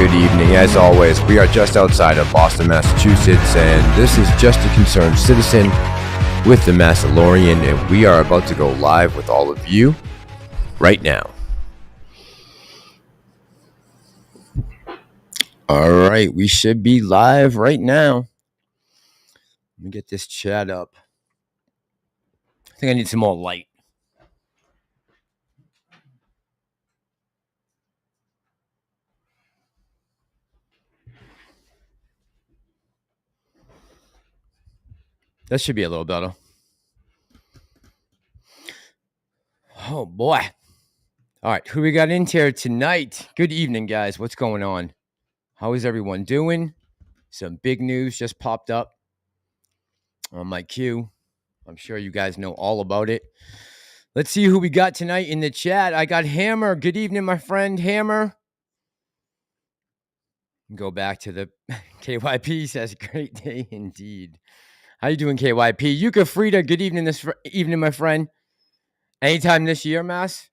good evening. As always, we are just outside of Boston, Massachusetts, and this is Just a Concerned Citizen with the Massalorian, and we are about to go live with all of you right now. All right, we should be live right now. Let me get this chat up. I think I need some more light. That should be a little better. Oh, boy. All right, who we got in here tonight? Good evening, guys. What's going on? How is everyone doing? Some big news just popped up on my queue. I'm sure you guys know all about it. Let's see who we got tonight in the chat. I got Hammer. Good evening, my friend Hammer. Go back to the KYP says, great day indeed. How you doing, KYP? Yuka Frida, good evening this evening, my friend. Anytime this year, Mass?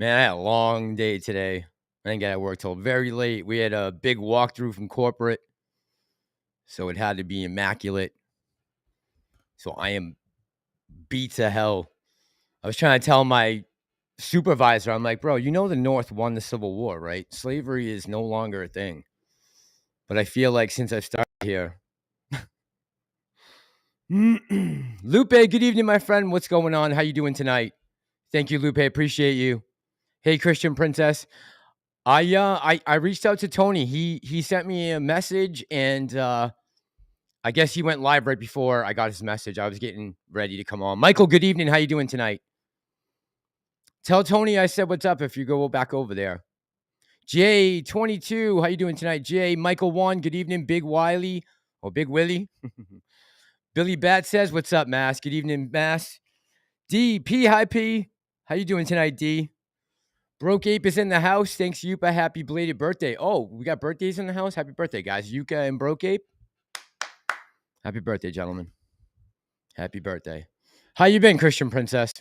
Man, I had a long day today. I didn't get to work till very late. We had a big walkthrough from corporate, so it had to be immaculate. So I am beat to hell. I was trying to tell my supervisor, I'm like, bro, you know the North won the Civil War, right? Slavery is no longer a thing. But I feel like since I've started here. Lupe, good evening, my friend. What's going on? How you doing tonight? Thank you, Lupe. Appreciate you. Hey, Christian Princess. I reached out to Tony. He sent me a message, and I guess he went live right before I got his message. I was getting ready to come on. Michael, good evening. How you doing tonight? Tell Tony I said what's up if you go back over there. Jay, 22, how you doing tonight? Jay, Michael 1, good evening. Big Wiley, or Big Willie. Billy Bat says, what's up, Mass? Good evening, Mass. D, P, hi, P. How you doing tonight, D? Broke Ape is in the house. Thanks, Yuka. Happy belated birthday. Oh, we got birthdays in the house? Happy birthday, guys. Yuka and Broke Ape. Happy birthday, gentlemen. Happy birthday. How you been, Christian Princess?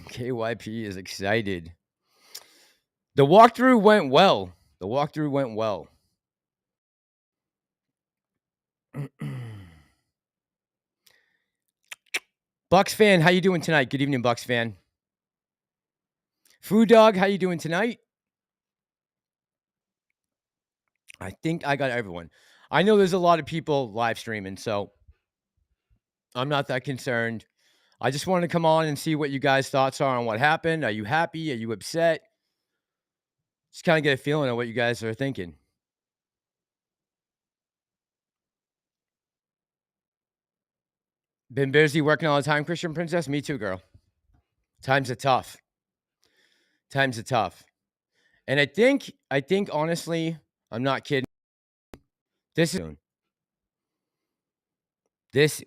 KYP is excited. The walkthrough went well. Bucks fan, how you doing tonight? Good evening, Bucks fan. Food Dog, how you doing tonight? I think I got everyone. I know there's a lot of people live streaming, so I'm not that concerned. I just wanted to come on and see what you guys' thoughts are on what happened. Are you happy? Are you upset? Just kind of get a feeling of what you guys are thinking. Been busy working all the time, Christian Princess? Me too, girl. Times are tough. And I think honestly, I'm not kidding. This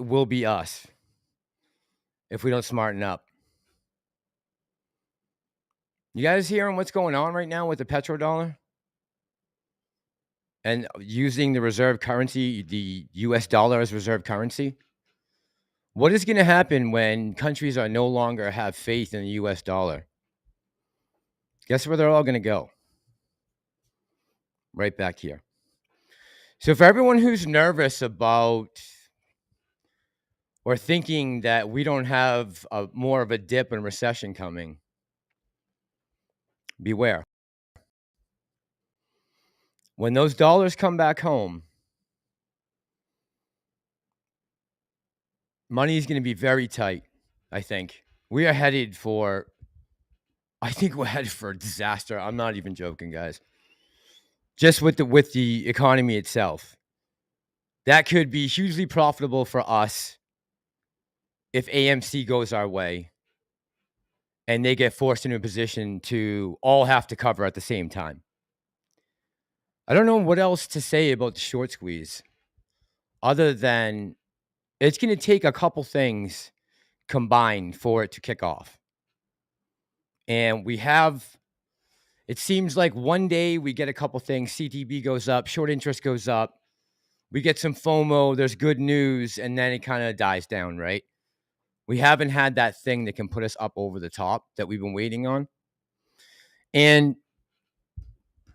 will be us if we don't smarten up. You guys hearing what's going on right now with the petrodollar? And using the reserve currency, the US dollar as reserve currency? What is going to happen when countries are no longer have faith in the US dollar? Guess where they're all going to go? Right back here. So for everyone who's nervous about or thinking that we don't have more of a dip and recession coming, beware. When those dollars come back home, money is going to be very tight, I think. We are headed for, we're headed for a disaster. I'm not even joking, guys. Just with the economy itself. That could be hugely profitable for us if AMC goes our way and they get forced into a position to all have to cover at the same time. I don't know what else to say about the short squeeze other than it's going to take a couple things combined for it to kick off. And it seems like one day we get a couple things. CTB goes up, short interest goes up. We get some FOMO, there's good news, and then it kind of dies down, right? We haven't had that thing that can put us up over the top that we've been waiting on. And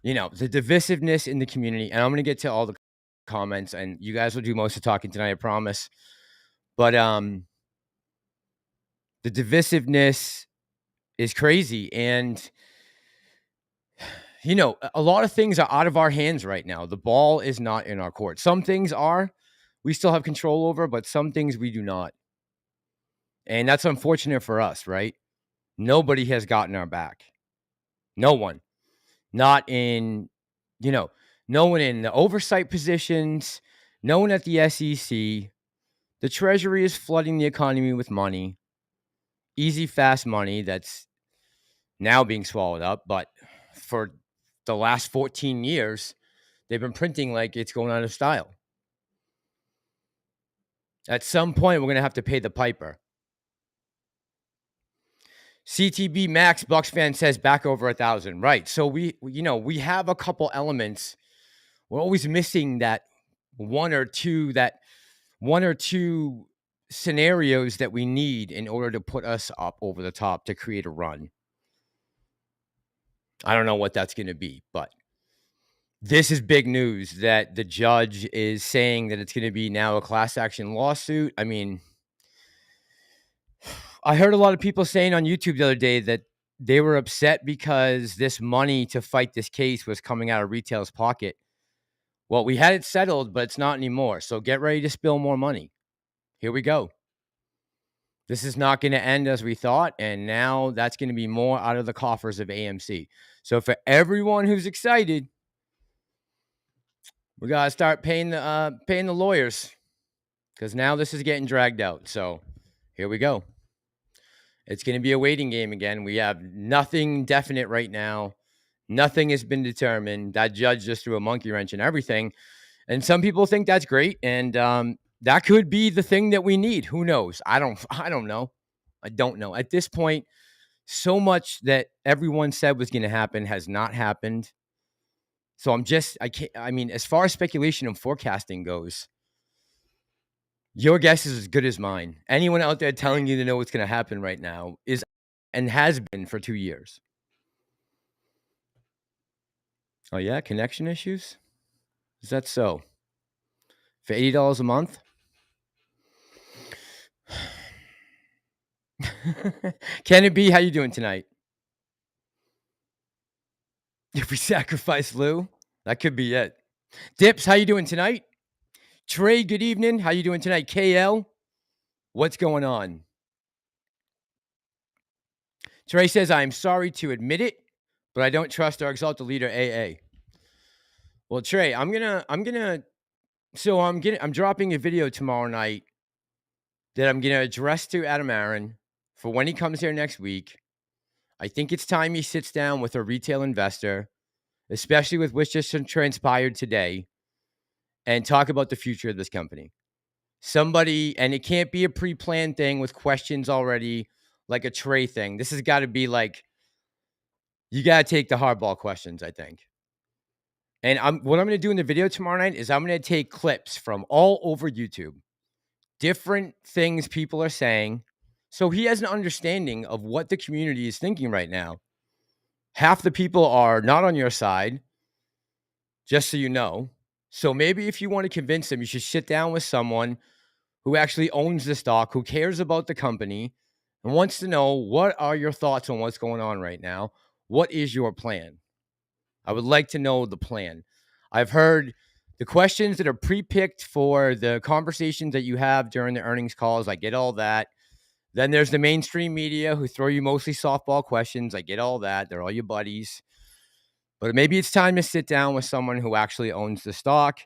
the divisiveness in the community, and I'm going to get to all the comments, and you guys will do most of the talking tonight, I promise. But the divisiveness is crazy, and a lot of things are out of our hands right now. The ball is not in our court. Some things we still have control over, but some things we do not. And that's unfortunate for us, right? Nobody has gotten our back. No one. Not in, no one in the oversight positions, no one at the SEC. The Treasury is flooding the economy with money. Easy, fast money that's now being swallowed up. But for the last 14 years, they've been printing like it's going out of style. At some point, we're going to have to pay the piper. CTB Max Bucks fan says back over 1,000. Right. So we have a couple elements. We're always missing that one or two scenarios that we need in order to put us up over the top to create a run. I don't know what that's going to be, but this is big news that the judge is saying that it's going to be now a class action lawsuit. I mean, I heard a lot of people saying on YouTube the other day that they were upset because this money to fight this case was coming out of retail's pocket. Well, we had it settled, but it's not anymore. So get ready to spill more money. Here we go. This is not going to end as we thought, and now that's going to be more out of the coffers of AMC. So for everyone who's excited, we got to start paying the lawyers, because now this is getting dragged out. So here we go. It's going to be a waiting game again. We have nothing definite right now. Nothing has been determined. That judge just threw a monkey wrench in everything. And some people think that's great. And that could be the thing that we need. Who knows? I don't know. I don't know. At this point, so much that everyone said was going to happen has not happened. So as far as speculation and forecasting goes, your guess is as good as mine. Anyone out there telling you to know what's going to happen right now is and has been for 2 years. Oh, yeah? Connection issues? Is that so? For $80 a month? Can it be? How you doing tonight? If we sacrifice Lou, that could be it. Dips, how you doing tonight? Trey, good evening. How you doing tonight? KL, what's going on? Trey says, I'm sorry to admit it, but I don't trust our exalted leader, AA. Well, Trey, I'm dropping a video tomorrow night that I'm going to address to Adam Aaron for when he comes here next week. I think it's time he sits down with a retail investor, especially with what's just transpired today, and talk about the future of this company. And it can't be a pre-planned thing with questions already, like a Trey thing. This has got to be like, you got to take the hardball questions, I think. And what I'm going to do in the video tomorrow night is I'm going to take clips from all over YouTube, different things people are saying, so he has an understanding of what the community is thinking right now. Half the people are not on your side, just so you know. So maybe if you want to convince them, you should sit down with someone who actually owns the stock, who cares about the company, and wants to know, what are your thoughts on what's going on right now? What is your plan? I would like to know the plan. I've heard the questions that are pre-picked for the conversations that you have during the earnings calls. I get all that. Then there's the mainstream media who throw you mostly softball questions. I get all that. They're all your buddies. But maybe it's time to sit down with someone who actually owns the stock,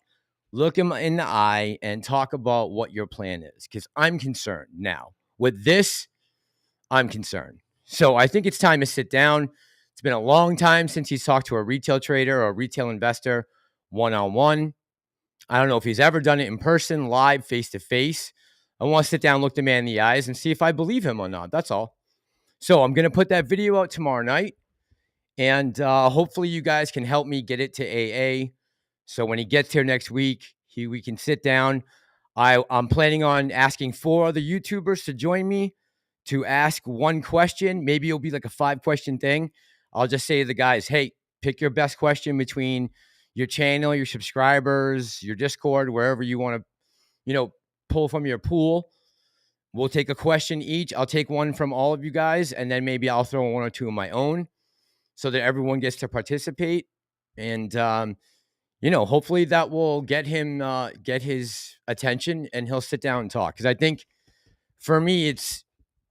look him in the eye, and talk about what your plan is. Because I'm concerned now. With this, I'm concerned. So I think it's time to sit down. It's been a long time since he's talked to a retail trader or a retail investor one-on-one. I don't know if he's ever done it in person, live, face-to-face. I want to sit down, look the man in the eyes, and see if I believe him or not. That's all. So I'm going to put that video out tomorrow night. And hopefully you guys can help me get it to AA. So when he gets here next week, we can sit down. I'm planning on asking 4 other YouTubers to join me to ask one question. Maybe it'll be like a 5-question thing. I'll just say to the guys, hey, Pick your best question between your channel, your subscribers, your Discord, wherever you want to, pull from your pool. We'll take a question each. I'll take one from all of you guys, and then maybe I'll throw one or two of my own so that everyone gets to participate. And, hopefully that will get him, get his attention, and he'll sit down and talk. Because I think for me,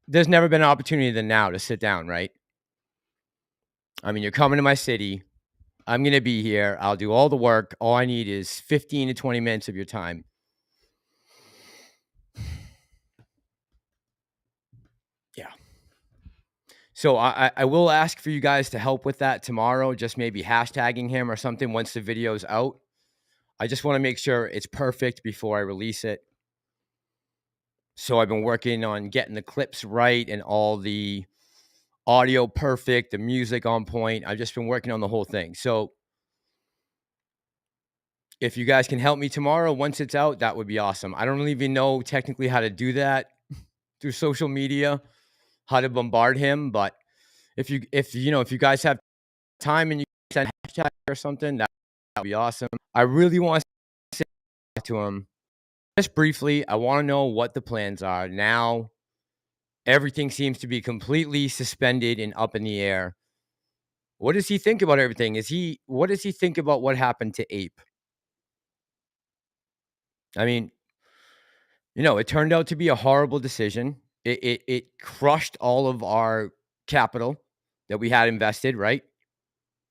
there's never been an opportunity than now to sit down, right? I mean, you're coming to my city. I'm going to be here. I'll do all the work. All I need is 15 to 20 minutes of your time. Yeah. So I will ask for you guys to help with that tomorrow, just maybe hashtagging him or something once the video's out. I just want to make sure it's perfect before I release it. So I've been working on getting the clips right and all the audio perfect, the music on point. I've just been working on the whole thing. So if you guys can help me tomorrow once it's out, that would be awesome. I don't even know technically how to do that through social media, how to bombard him. But if you guys have time and you send a hashtag or something, that would be awesome. I really want to say to him just briefly. I want to know what the plans are now. Everything seems to be completely suspended and up in the air. What does he think about everything? What does he think about what happened to Ape? I mean, it turned out to be a horrible decision. It crushed all of our capital that we had invested, right?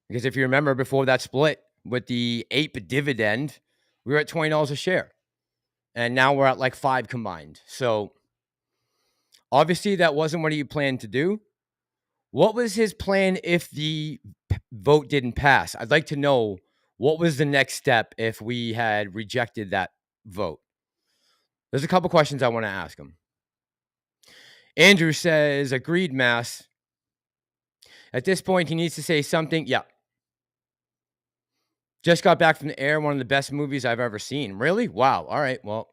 Because if you remember before that split with the Ape dividend, we were at $20 a share. And now we're at like 5 combined. So obviously that wasn't what he planned to do. What was his plan if the vote didn't pass? I'd like to know what was the next step if we had rejected that vote. There's a couple questions I want to ask him. Andrew says, agreed, Mass. At this point, he needs to say something. Yeah. Just got back from the air. One of the best movies I've ever seen. Really? Wow. All right. Well,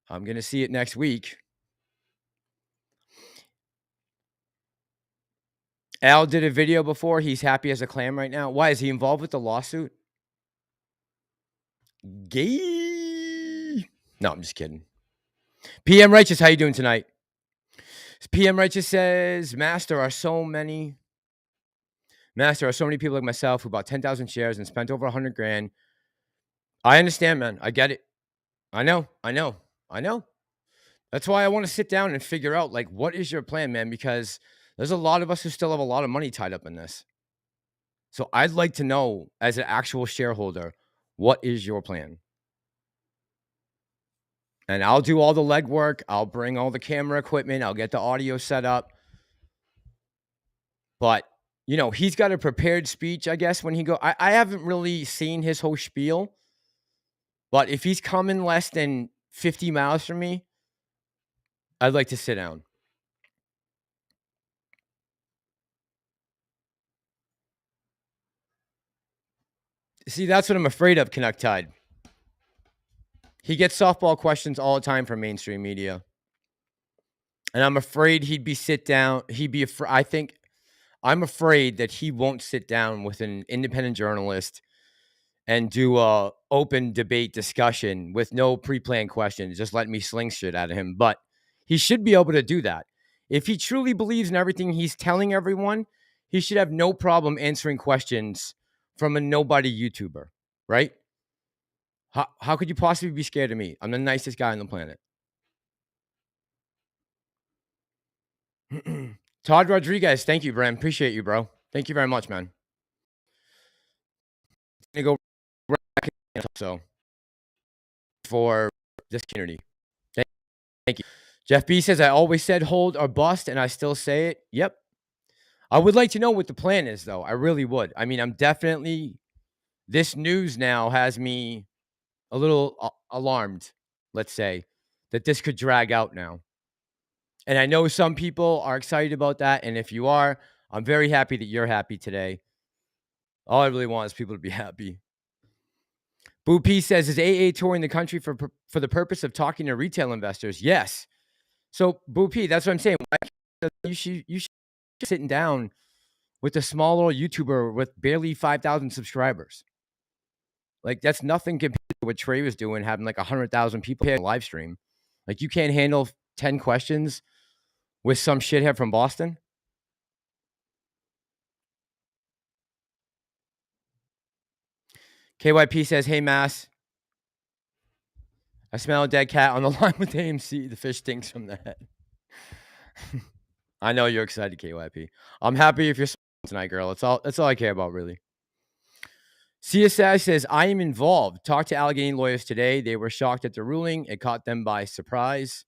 I'm going to see it next week. Al did a video before. He's happy as a clam right now. Why? Is he involved with the lawsuit? Gay? No, I'm just kidding. PM Righteous, how you doing tonight? PM Righteous says, Master, are so many people like myself who bought 10,000 shares and spent over 100 grand. I understand, man. I get it. I know. That's why I want to sit down and figure out, like, what is your plan, man? Because there's a lot of us who still have a lot of money tied up in this. So I'd like to know, as an actual shareholder, what is your plan? And I'll do all the legwork. I'll bring all the camera equipment. I'll get the audio set up. But, he's got a prepared speech, I guess, when he go. I haven't really seen his whole spiel. But if he's coming less than 50 miles from me, I'd like to sit down. See, that's what I'm afraid of, Canuck Tide. He gets softball questions all the time from mainstream media. And I'm afraid he'd be sit down. I'm afraid that he won't sit down with an independent journalist and do a open debate discussion with no pre-planned questions. Just let me sling shit out of him. But he should be able to do that. If he truly believes in everything he's telling everyone, he should have no problem answering questions from a nobody YouTuber, right? How could you possibly be scared of me? I'm the nicest guy on the planet. Todd Rodriguez, thank you, Bram. Appreciate you, bro. Thank you very much, man. I'm gonna go back so for this community. Thank you. Jeff B says, I always said hold or bust, and I still say it. Yep. I would like to know what the plan is, though. I really would. I mean, this news now has me a little alarmed, let's say, that this could drag out now. And I know some people are excited about that. And if you are, I'm very happy that you're happy today. All I really want is people to be happy. Boo P says, is AA touring the country for the purpose of talking to retail investors? Yes. So, Boo P, that's what I'm saying. You should sitting down with a small little YouTuber with barely 5,000 subscribers. Like, that's nothing compared to what Trey was doing, having like 100,000 people on live stream. Like, you can't handle 10 questions with some shithead from Boston. KYP says, hey, Mass, I smell a dead cat on the line with AMC. The fish stinks from the head. I know you're excited, KYP. I'm happy if you're tonight, girl. That's all I care about, really. CSI says, I am involved. Talked to Allegheny lawyers today. They were shocked at the ruling. It caught them by surprise.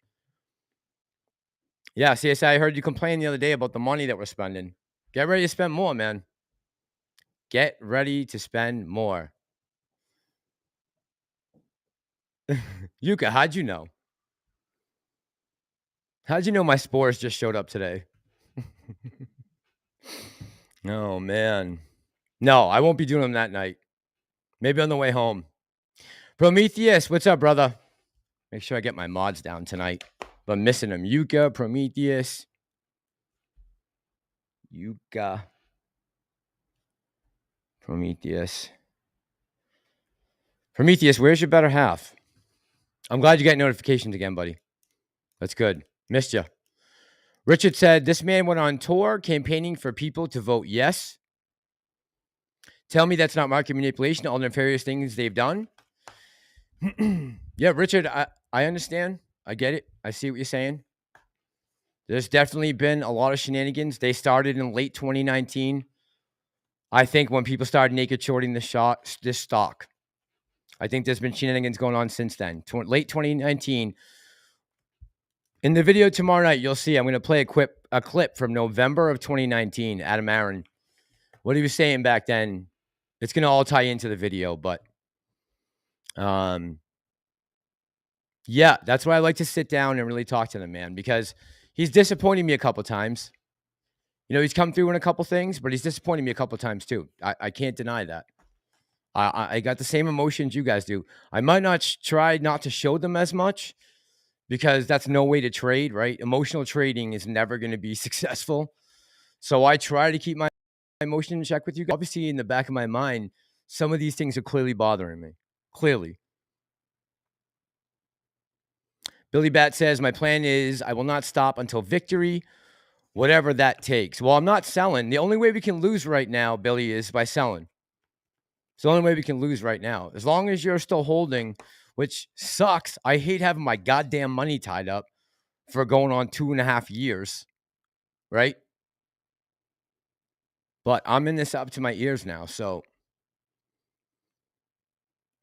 Yeah, CSI, I heard you complain the other day about the money that we're spending. Get ready to spend more, man. Get ready to spend more. Yuka, how'd you know? How'd you know my spores just showed up today? Oh, man. No, I won't be doing them that night. Maybe on the way home. Prometheus, what's up, brother? Make sure I get my mods down tonight. But I'm missing them. Yuka, Prometheus. Yuka. Prometheus. Prometheus, where's your better half? I'm glad you got notifications again, buddy. That's good. Missed you. Richard said, this man went on tour campaigning for people to vote yes. Tell me that's not market manipulation, all the nefarious things they've done. Yeah, Richard, I understand. I get it. I see what you're saying. There's definitely been a lot of shenanigans. They started in late 2019. I think when people started naked shorting this stock. I think there's been shenanigans going on since then. Late 2019. In the video tomorrow night, you'll see I'm going to play a clip from November of 2019. Adam Aaron, what he was saying back then, it's going to all tie into the video. But yeah, that's why I like to sit down and really talk to the man, because he's disappointed me a couple times. You know, he's come through in a couple things, but he's disappointed me a couple times too. I can't deny that. I got the same emotions you guys do. I might not try not to show them as much, because that's no way to trade, right? Emotional trading is never going to be successful. So I try to keep my emotion in check with you. Obviously, in the back of my mind, some of these things are clearly bothering me. Clearly. Billy Bat says, my plan is I will not stop until victory, whatever that takes. Well, I'm not selling. The only way we can lose right now, Billy, is by selling. It's the only way we can lose right now. As long as you're still holding, which sucks. I hate having my goddamn money tied up for going on 2.5 years, right? But I'm in this up to my ears now, so.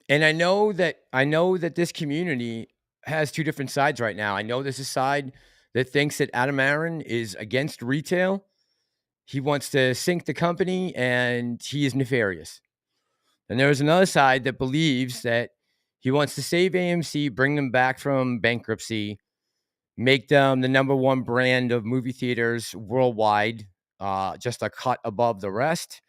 And I know that this community has two different sides right now. I know there's a side that thinks that Adam Aaron is against retail. He wants to sink the company, and he is nefarious. And there's another side that believes that he wants to save AMC, bring them back from bankruptcy, make them the number one brand of movie theaters worldwide, just a cut above the rest,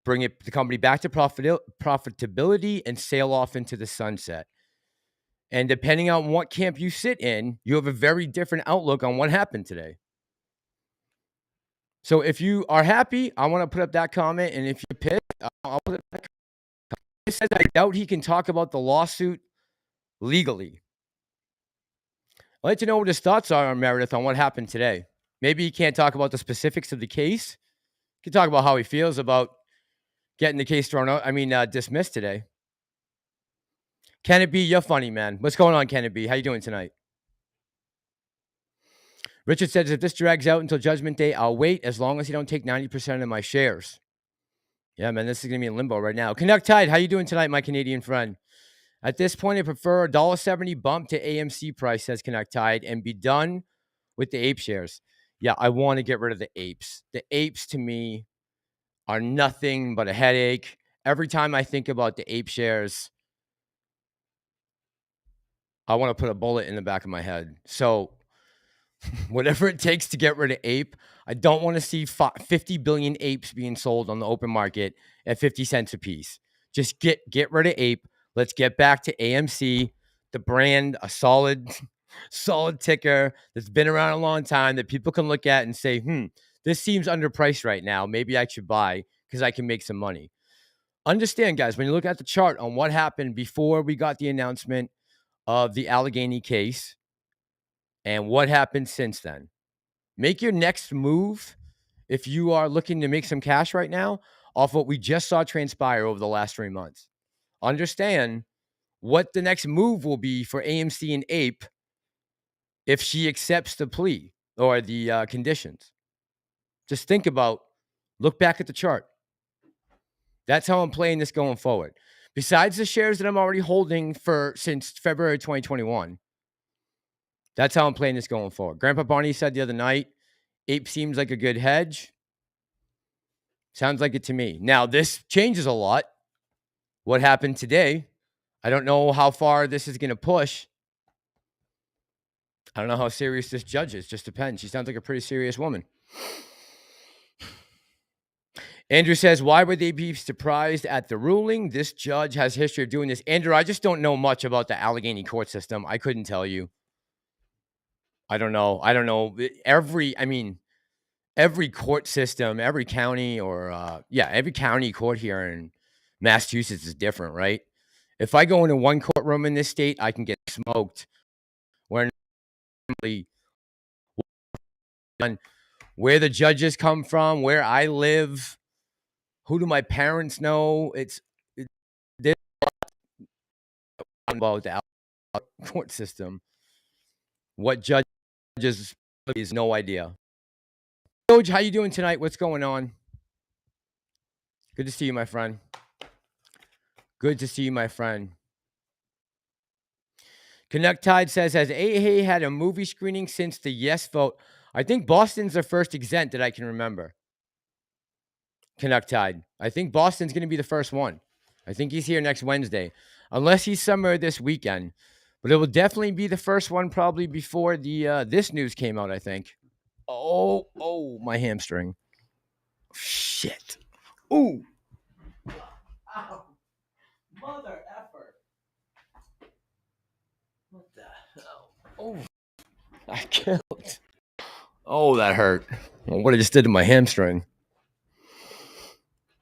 bring the company back to profitability, and sail off into the sunset. And depending on what camp you sit in, you have a very different outlook on what happened today. So if you are happy, I want to put up that comment. And if you're pissed, I'll put it back. He says, I doubt he can talk about the lawsuit legally. I'd like to know what his thoughts are on Meredith on what happened today. Maybe he can't talk about the specifics of the case. He can talk about how he feels about getting the case dismissed today. Can it be? You're funny, man. What's going on, Can it be? How you doing tonight? Richard says, if this drags out until Judgment Day, I'll wait as long as you don't take 90% of my shares. Yeah, man, this is going to be in limbo right now. Canuck Tide, how you doing tonight, my Canadian friend? At this point, I prefer a $1.70 bump to AMC price, says Canuck Tide, and be done with the ape shares. Yeah, I want to get rid of the apes. The apes, to me, are nothing but a headache. Every time I think about the ape shares, I want to put a bullet in the back of my head. So whatever it takes to get rid of ape, I don't want to see 50 billion apes being sold on the open market at 50 cents a piece. Just get rid of ape. Let's get back to AMC, the brand, a solid ticker that's been around a long time that people can look at and say, this seems underpriced right now. Maybe I should buy because I can make some money. Understand, guys, when you look at the chart on what happened before we got the announcement of the Allegheny case and what happened since then. Make your next move if you are looking to make some cash right now off what we just saw transpire over the last 3 months. Understand what the next move will be for AMC and Ape if she accepts the plea or the conditions. Just think about, look back at the chart. That's how I'm playing this going forward. Besides the shares that I'm already holding since February 2021, that's how I'm playing this going forward. Grandpa Barney said the other night, Ape seems like a good hedge. Sounds like it to me. Now, this changes a lot. What happened today? I don't know how far this is going to push. I don't know how serious this judge is. Just depends. She sounds like a pretty serious woman. Andrew says, why would they be surprised at the ruling? This judge has history of doing this. Andrew, I just don't know much about the Allegheny court system. I couldn't tell you. I don't know. Every court system, every county every county court here in Massachusetts is different, right? If I go into one courtroom in this state, I can get smoked. Where the judges come from, where I live, who do my parents know? There's about the court system. What judges is no idea. George, how you doing tonight? What's going on? Good to see you, my friend. Good to see you, my friend. Connect Tide says, has AA had a movie screening since the yes vote? I think Boston's the first exempt that I can remember. Connect Tide. I think Boston's going to be the first one. I think he's here next Wednesday, unless he's somewhere this weekend. But it will definitely be the first one, probably before the this news came out, I think. Oh, my hamstring. Shit. Ooh. Ow. Mother effer. What the hell? Oh. I killed. Oh, that hurt. What I just did to my hamstring.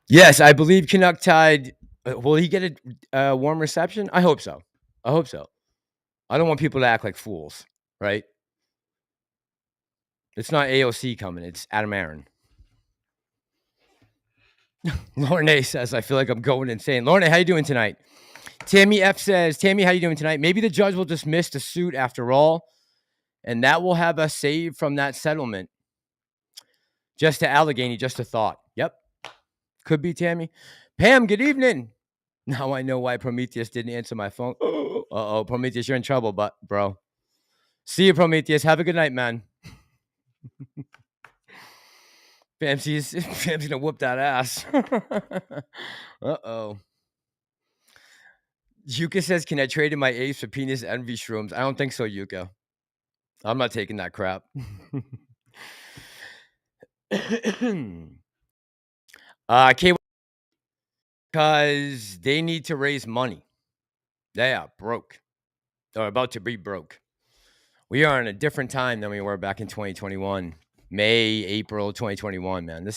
Yes, I believe Canuck Tide. Will he get a warm reception? I hope so. I don't want people to act like fools, right? It's not AOC coming. It's Adam Aaron. Lauren A says, I feel like I'm going insane. Lauren A, how you doing tonight? Tammy F says, Tammy, how you doing tonight? Maybe the judge will dismiss the suit after all, and that will have us saved from that settlement. Just to Allegheny, just a thought. Yep. Could be, Tammy. Pam, good evening. Now I know why Prometheus didn't answer my phone. Uh-oh, Prometheus, you're in trouble, bro. See you, Prometheus. Have a good night, man. Pam's going to whoop that ass. Uh-oh. Yuka says, can I trade in my apes for penis envy shrooms? I don't think so, Yuka. I'm not taking that crap. Because they need to raise money. They are broke. They're about to be broke. We are in a different time than we were back in 2021. May, April 2021, man.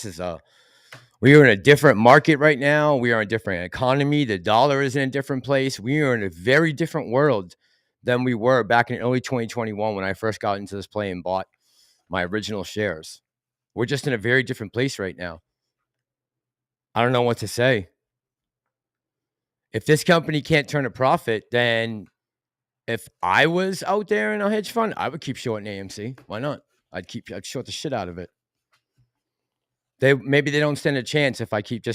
We are in a different market right now. We are in a different economy. The dollar is in a different place. We are in a very different world than we were back in early 2021 when I first got into this play and bought my original shares. We're just in a very different place right now. I don't know what to say. If this company can't turn a profit, then if I was out there in a hedge fund, I would keep shorting AMC. Why not? I'd short the shit out of it. Maybe they don't stand a chance if I keep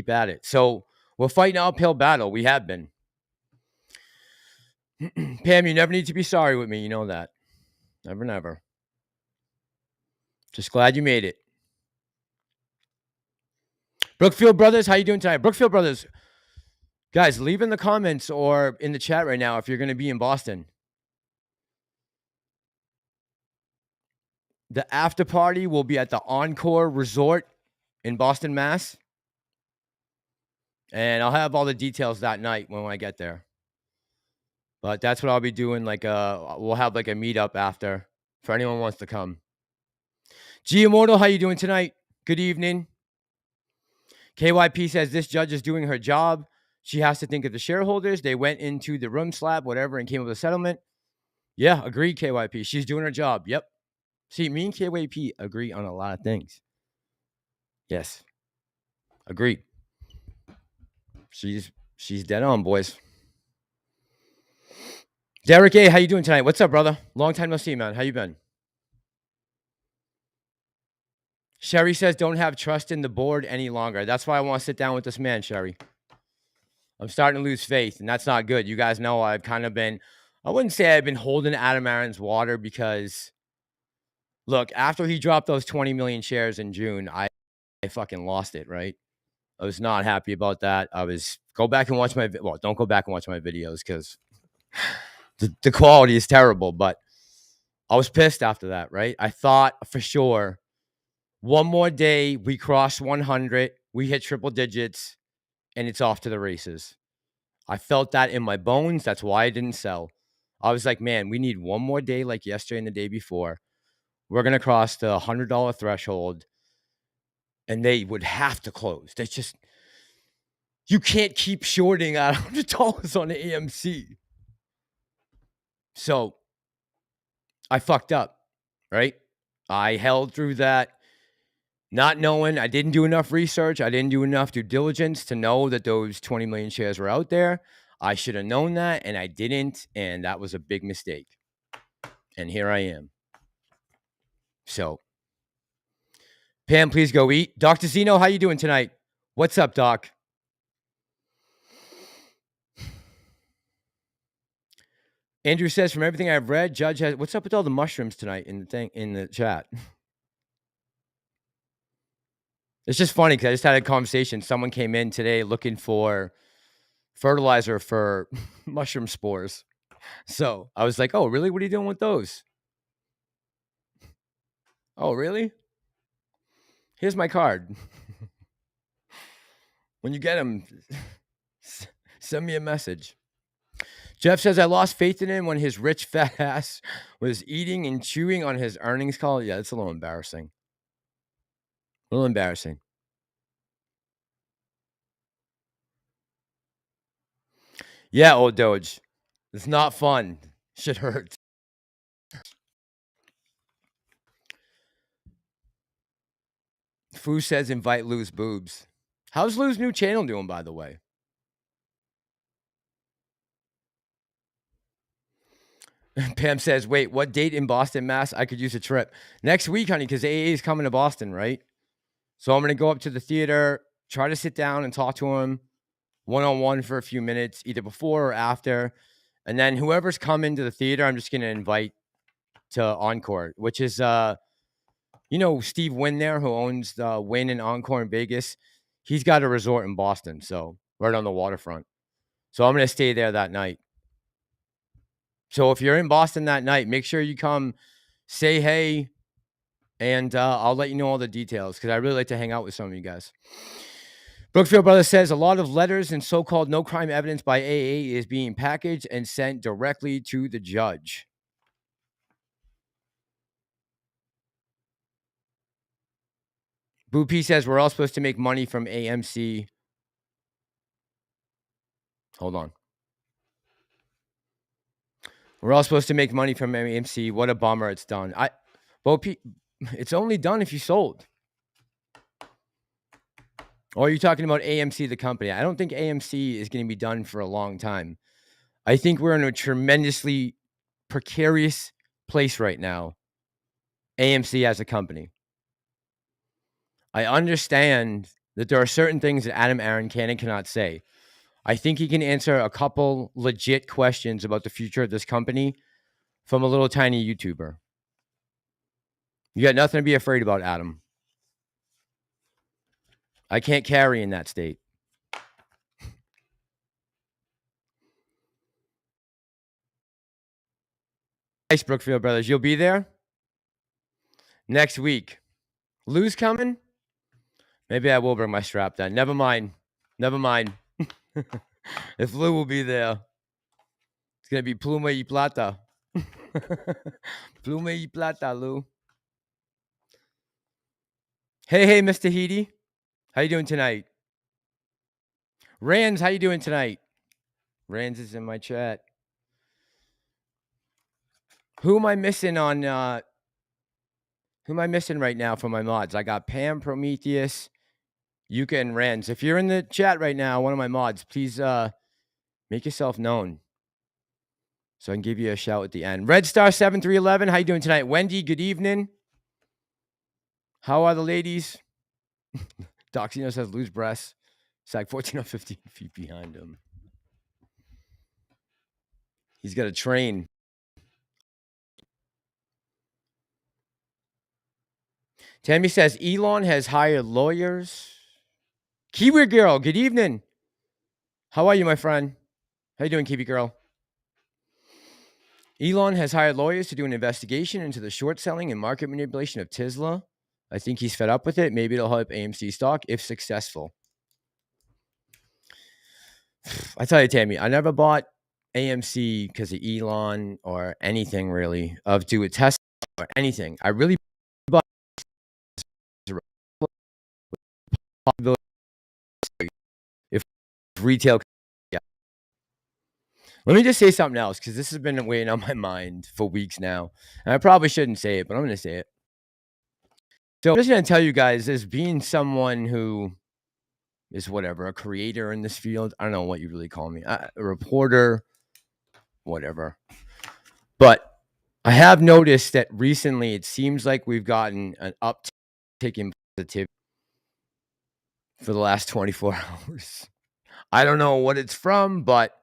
at it. So we're fighting an uphill battle. We have been. Pam, you never need to be sorry with me. You know that. Never, never. Just glad you made it. Brookfield Brothers, how you doing tonight? Brookfield Brothers, guys, leave in the comments or in the chat right now if you're going to be in Boston. The after party will be at the Encore Resort in Boston, Mass. And I'll have all the details that night when I get there. But that's what I'll be doing. We'll have like a meetup after for anyone who wants to come. Giamoto, how you doing tonight? Good evening. KYP says this judge is doing her job. She has to think of the shareholders. They went into the room slab, whatever, and came up with a settlement. Yeah, agreed, KYP. She's doing her job. Yep. See, me and KYP agree on a lot of things. Yes. Agreed. She's dead on, boys. Derek A, how you doing tonight? What's up, brother? Long time no see, man. How you been? Sherry says don't have trust in the board any longer. That's why I want to sit down with this man, Sherry. I'm starting to lose faith, and that's not good. You guys know I've kind of been, I wouldn't say I've been holding Adam Aaron's water because, look, after he dropped those 20 million shares in June, I fucking lost it, right? I was not happy about that. Go back and watch don't go back and watch my videos because the quality is terrible, but I was pissed after that, right? I thought for sure one more day, we cross 100, we hit triple digits, and it's off to the races. I felt that in my bones. That's why I didn't sell. I was like, man, we need one more day like yesterday and the day before. We're going to cross the $100 threshold, and they would have to close. That's just, you can't keep shorting at $100 on the AMC. So I fucked up, right? I held through that. Not knowing, I didn't do enough research. I didn't do enough due diligence to know that those 20 million shares were out there. I should have known that, and I didn't, and that was a big mistake. And here I am. So, Pam, please go eat. Dr. Zeno, how you doing tonight? What's up, Doc? Andrew says, from everything I've read, Judge has. What's up with all the mushrooms tonight in the chat? It's just funny because I just had a conversation. Someone came in today looking for fertilizer for mushroom spores. So I was like, oh, really? What are you doing with those? Oh, really? Here's my card. When you get them, send me a message. Jeff says, I lost faith in him when his rich fat ass was eating and chewing on his earnings call. Yeah, it's a little embarrassing. A little embarrassing. Yeah, old Doge. It's not fun. Shit hurts. Fu says, invite Lou's boobs. How's Lou's new channel doing, by the way? Pam says, wait, what date in Boston, Mass? I could use a trip. Next week, honey, because AA is coming to Boston, right? So I'm going to go up to the theater, try to sit down and talk to him one-on-one for a few minutes, either before or after. And then whoever's coming to the theater, I'm just going to invite to Encore, which is, Steve Wynn there, who owns the Wynn and Encore in Vegas. He's got a resort in Boston, so right on the waterfront. So I'm going to stay there that night. So if you're in Boston that night, make sure you come say hey, and I'll let you know all the details because I really like to hang out with some of you guys. Brookfield Brothers says a lot of letters and so-called no crime evidence by AA is being packaged and sent directly to the judge. Boo P says we're all supposed to make money from AMC. Hold on. We're all supposed to make money from AMC. What a bummer it's done. Boo P, it's only done if you sold. Or are you talking about AMC, the company? I don't think AMC is going to be done for a long time. I think we're in a tremendously precarious place right now. AMC as a company. I understand that there are certain things that Adam Aaron can and cannot say. I think he can answer a couple legit questions about the future of this company from a little tiny YouTuber. You got nothing to be afraid about, Adam. I can't carry in that state. Nice, Brookfield Brothers. You'll be there next week. Lou's coming? Maybe I will bring my strap then. Never mind. If Lou will be there, it's going to be Pluma y Plata. Pluma y Plata, Lou. Hey, Mr. Heedy. How you doing tonight? Rands, how you doing tonight? Rands is in my chat. Who am I missing on who am I missing right now for my mods? I got Pam, Prometheus, Yuka, and Rands. If you're in the chat right now, one of my mods, please make yourself known so I can give you a shout at the end. Red Star 7311, how you doing tonight? Wendy, good evening. How are the ladies? Doxino says lose breasts. It's like 14 or 15 feet behind him. He's got a train. Tammy says Elon has hired lawyers. Kiwi girl, good evening. How are you, my friend? How you doing, Kiwi girl? Elon has hired lawyers to do an investigation into the short selling and market manipulation of Tesla. I think he's fed up with it. Maybe it'll help AMC stock if successful. I tell you, Tammy, I never bought AMC because of Elon or anything really of do with Tesla or anything. I really bought if retail. Yeah. Let me just say something else because this has been weighing on my mind for weeks now. And I probably shouldn't say it, but I'm going to say it. So I'm just going to tell you guys, as being someone who is whatever, a creator in this field, I don't know what you really call me, a reporter, whatever. But I have noticed that recently it seems like we've gotten an uptick in positivity for the last 24 hours. I don't know what it's from, but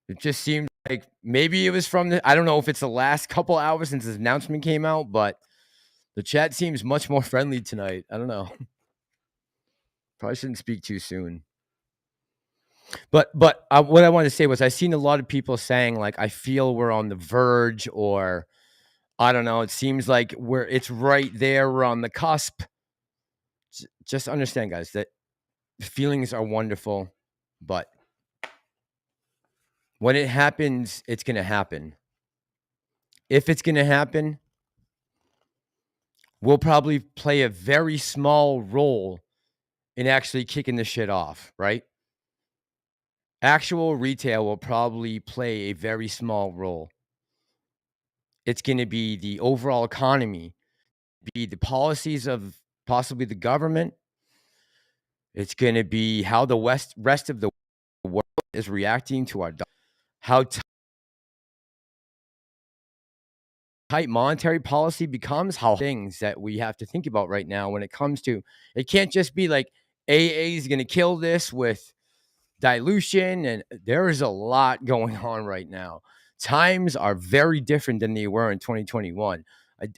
it just seemed like maybe it was from I don't know if it's the last couple hours since this announcement came out, but the chat seems much more friendly tonight. I don't know. Probably shouldn't speak too soon. But what I wanted to say was I've seen a lot of people saying like I feel we're on the verge, or I don't know. It seems like it's right there. We're on the cusp. Just understand, guys, that feelings are wonderful, but when it happens, it's going to happen. If it's going to happen, we'll probably play a very small role in actually kicking the shit off, right? Actual retail will probably play a very small role. It's going to be the overall economy, be the policies of possibly the government. It's going to be how the rest of the world is reacting to our how tight monetary policy becomes, how things that we have to think about right now when it comes to it can't just be like AA is going to kill this with dilution, and there is a lot going on right now. Times are very different than they were in 2021.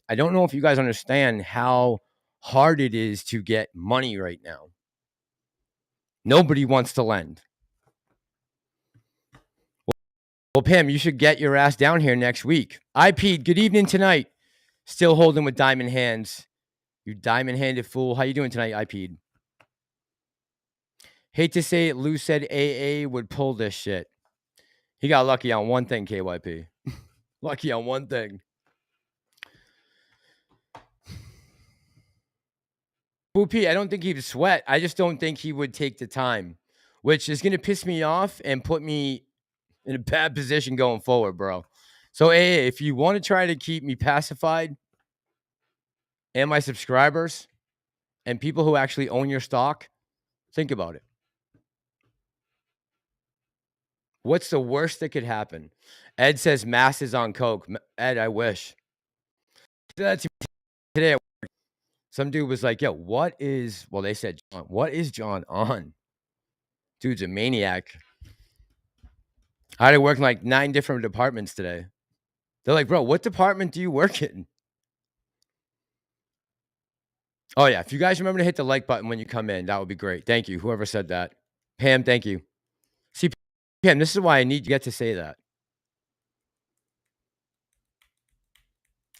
I don't know if you guys understand how hard it is to get money right now. Nobody wants to lend. Well, Pam, you should get your ass down here next week. IP'd, good evening tonight. Still holding with diamond hands. You diamond-handed fool. How you doing tonight, IP'd? Hate to say it, Lou said AA would pull this shit. He got lucky on one thing, KYP. Lucky on one thing. Boopy, I don't think he'd sweat. I just don't think he would take the time, which is going to piss me off and put me in a bad position going forward, bro. So, AA, if you want to try to keep me pacified and my subscribers and people who actually own your stock, think about it. What's the worst that could happen? Ed says Mass is on coke. Ed, I wish. That's today. Some dude was like, yo, what is, well, they said, John, what is John on? Dude's a maniac. I had to work in like 9 different departments today. They're like, bro, what department do you work in? Oh, yeah. If you guys remember to hit the like button when you come in, that would be great. Thank you. Whoever said that. Pam, thank you. See, Pam, this is why I need you to say that.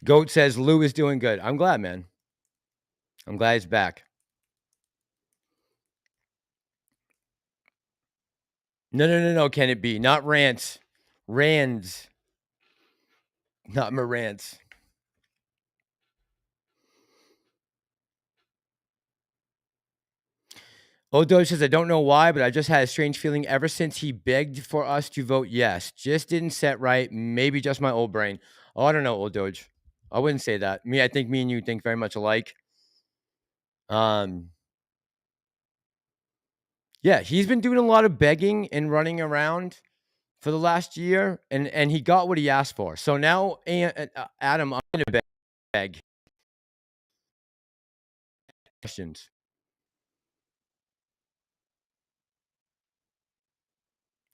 Goat says Lou is doing good. I'm glad, man. I'm glad he's back. No. Can it be? Not rants. Rands. Not Marantz. Odo says, I don't know why, but I just had a strange feeling ever since he begged for us to vote yes. Just didn't set right. Maybe just my old brain. Oh, I don't know, Old Doge. I wouldn't say that. I think me and you think very much alike. Yeah, he's been doing a lot of begging and running around for the last year, and he got what he asked for. So now, Adam, I'm going to beg questions.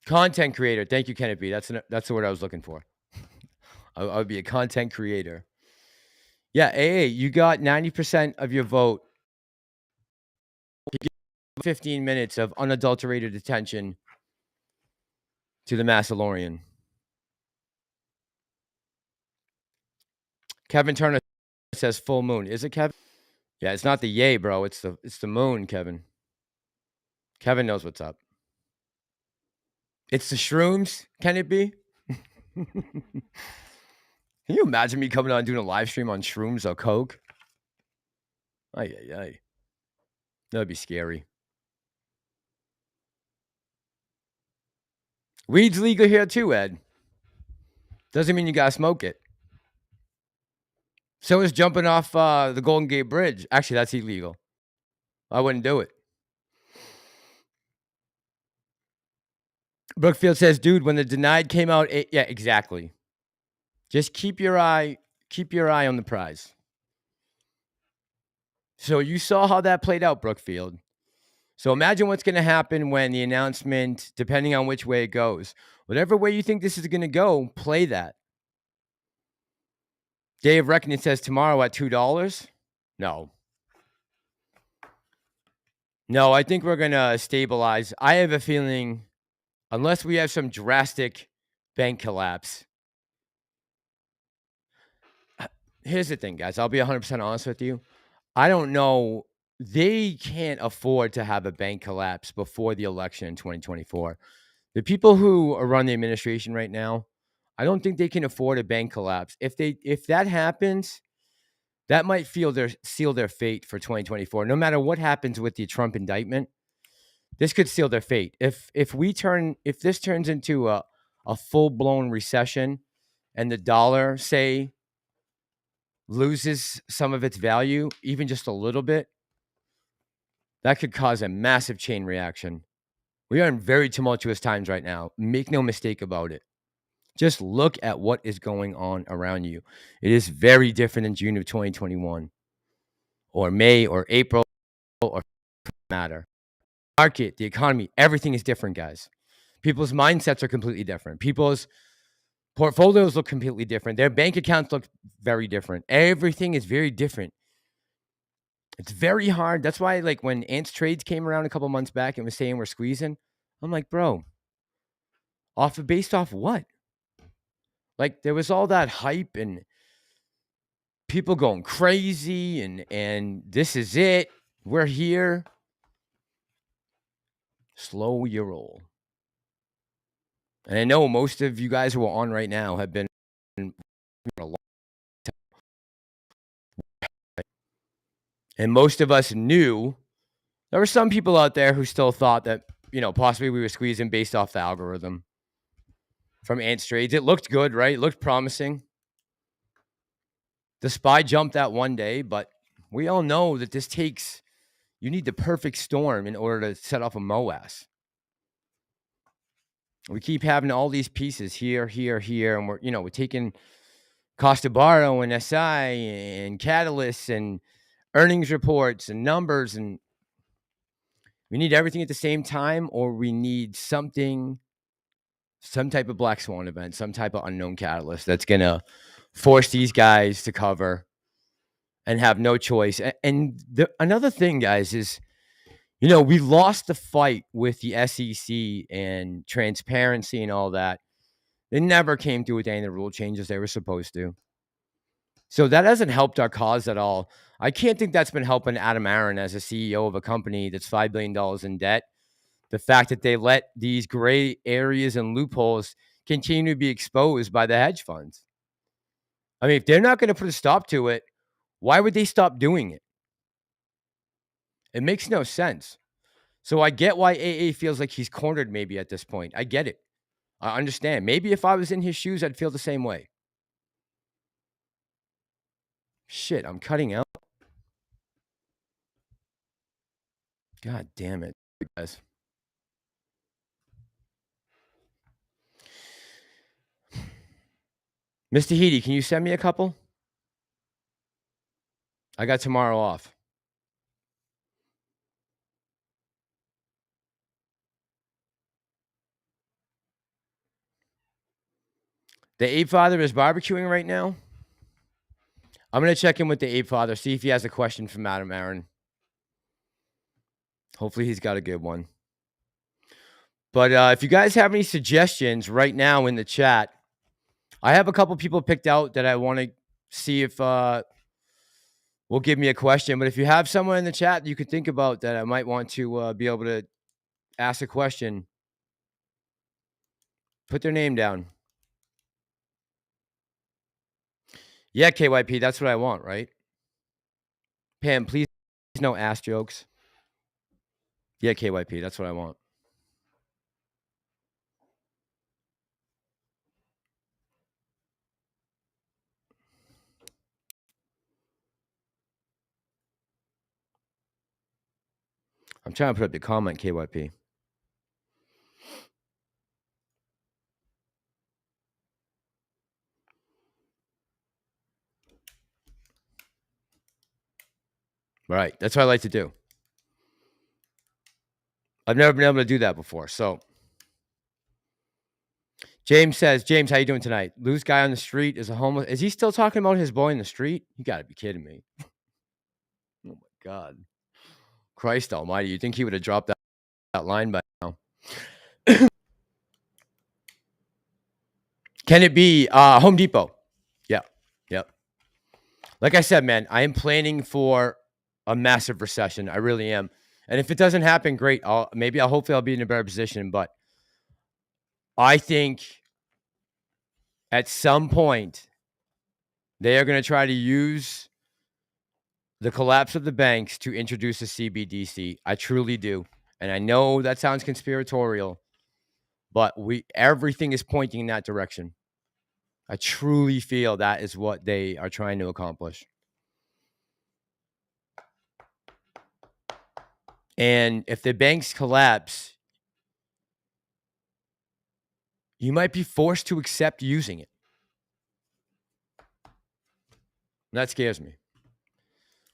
Content creator. Thank you, Kenneth B. That's the word I was looking for. I would be a content creator. Yeah, AA, you got 90% of your vote. 15 minutes of unadulterated attention to the Massalorian. Kevin Turner says full moon. Is it, Kevin? Yeah, it's not the yay, bro. It's the moon, Kevin. Kevin knows what's up. It's the shrooms. Can it be? Can you imagine me coming on doing a live stream on shrooms or coke? Ay. That'd be scary. Weed's legal here too, Ed. Doesn't mean you gotta smoke it. So is jumping off the Golden Gate Bridge. Actually, that's illegal. I wouldn't do it. Brookfield says, dude, when the denied came out, yeah, exactly. Just keep your eye on the prize. So you saw how that played out, Brookfield. So imagine what's going to happen when the announcement, depending on which way it goes. Whatever way you think this is going to go, play that. Day of Reckoning says tomorrow at $2. No, I think we're going to stabilize. I have a feeling, unless we have some drastic bank collapse. Here's the thing, guys. I'll be 100% honest with you. I don't know. They can't afford to have a bank collapse before the election in 2024. The people who run the administration right now, I don't think they can afford a bank collapse. If that happens, that might seal their fate for 2024. No matter what happens with the Trump indictment, this could seal their fate. If this turns into a full-blown recession and the dollar, say, loses some of its value, even just a little bit, that could cause a massive chain reaction. We are in very tumultuous times right now. Make no mistake about it. Just look at what is going on around you. It is very different in June of 2021 or May or April or matter. Market, the economy, everything is different, guys. People's mindsets are completely different. People's portfolios look completely different. Their bank accounts look very different. Everything is very different. It's very hard. That's why, like, when Ants Trades came around a couple months back and was saying we're squeezing, I'm like, bro, based off what? Like, there was all that hype and people going crazy and this is it. We're here. Slow your roll. And I know most of you guys who are on right now have been a long time. And most of us knew there were some people out there who still thought that, possibly we were squeezing based off the algorithm from Ants Trades. It looked good, right? It looked promising. The SPY jumped that one day, but we all know that you need the perfect storm in order to set off a MOAS. We keep having all these pieces here, and we're taking cost to borrow and SI and catalysts and earnings reports and numbers, and we need everything at the same time, or we need some type of black swan event, some type of unknown catalyst that's going to force these guys to cover and have no choice. And another thing, guys, is, we lost the fight with the SEC and transparency and all that. They never came through with any of the rule changes they were supposed to. So that hasn't helped our cause at all. I can't think that's been helping Adam Aaron as a CEO of a company that's $5 billion in debt. The fact that they let these gray areas and loopholes continue to be exposed by the hedge funds. I mean, if they're not going to put a stop to it, why would they stop doing it? It makes no sense. So I get why AA feels like he's cornered maybe at this point. I get it. I understand. Maybe if I was in his shoes, I'd feel the same way. Shit, I'm cutting out. God damn it, guys. Mr. Heedy, can you send me a couple? I got tomorrow off. The Ape Father is barbecuing right now. I'm going to check in with the Ape Father, see if he has a question for Madam Aaron. Hopefully he's got a good one. But if you guys have any suggestions right now in the chat, I have a couple people picked out that I want to see if will give me a question. But if you have someone in the chat that you could think about that I might want to be able to ask a question, put their name down. Yeah, KYP, that's what I want, right? Pam, please no ass jokes. Yeah, KYP, that's what I want. I'm trying to put up the comment, KYP. Right, that's what I like to do. I've never been able to do that before, so. James says, James, how you doing tonight? Loose guy on the street is a homeless. Is he still talking about his boy in the street? You got to be kidding me. Oh, my God. Christ almighty. You think he would have dropped that line by now? Can it be Home Depot? Yeah. Yep. Like I said, man, I am planning for a massive recession. I really am. And if it doesn't happen, great. Hopefully I'll be in a better position. But I think at some point they are going to try to use the collapse of the banks to introduce a CBDC. I truly do. And I know that sounds conspiratorial, but everything is pointing in that direction. I truly feel that is what they are trying to accomplish. And if the banks collapse, you might be forced to accept using it. And that scares me.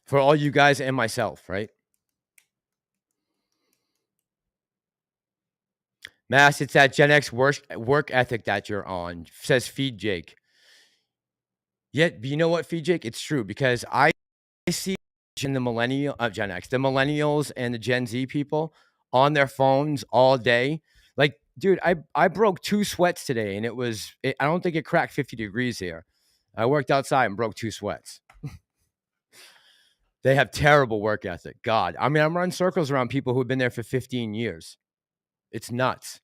For all you guys and myself, right? Mass, it's that Gen X work ethic that you're on, says Feed Jake. Yet, but you know what, Feed Jake? It's true, because I see the Gen X, the millennials and the Gen Z people on their phones all day. Like, dude, I broke 2 sweats today, and I don't think it cracked 50 degrees here. I worked outside and broke 2 sweats. They have terrible work ethic. God, I mean, I'm running circles around people who have been there for 15 years. It's nuts.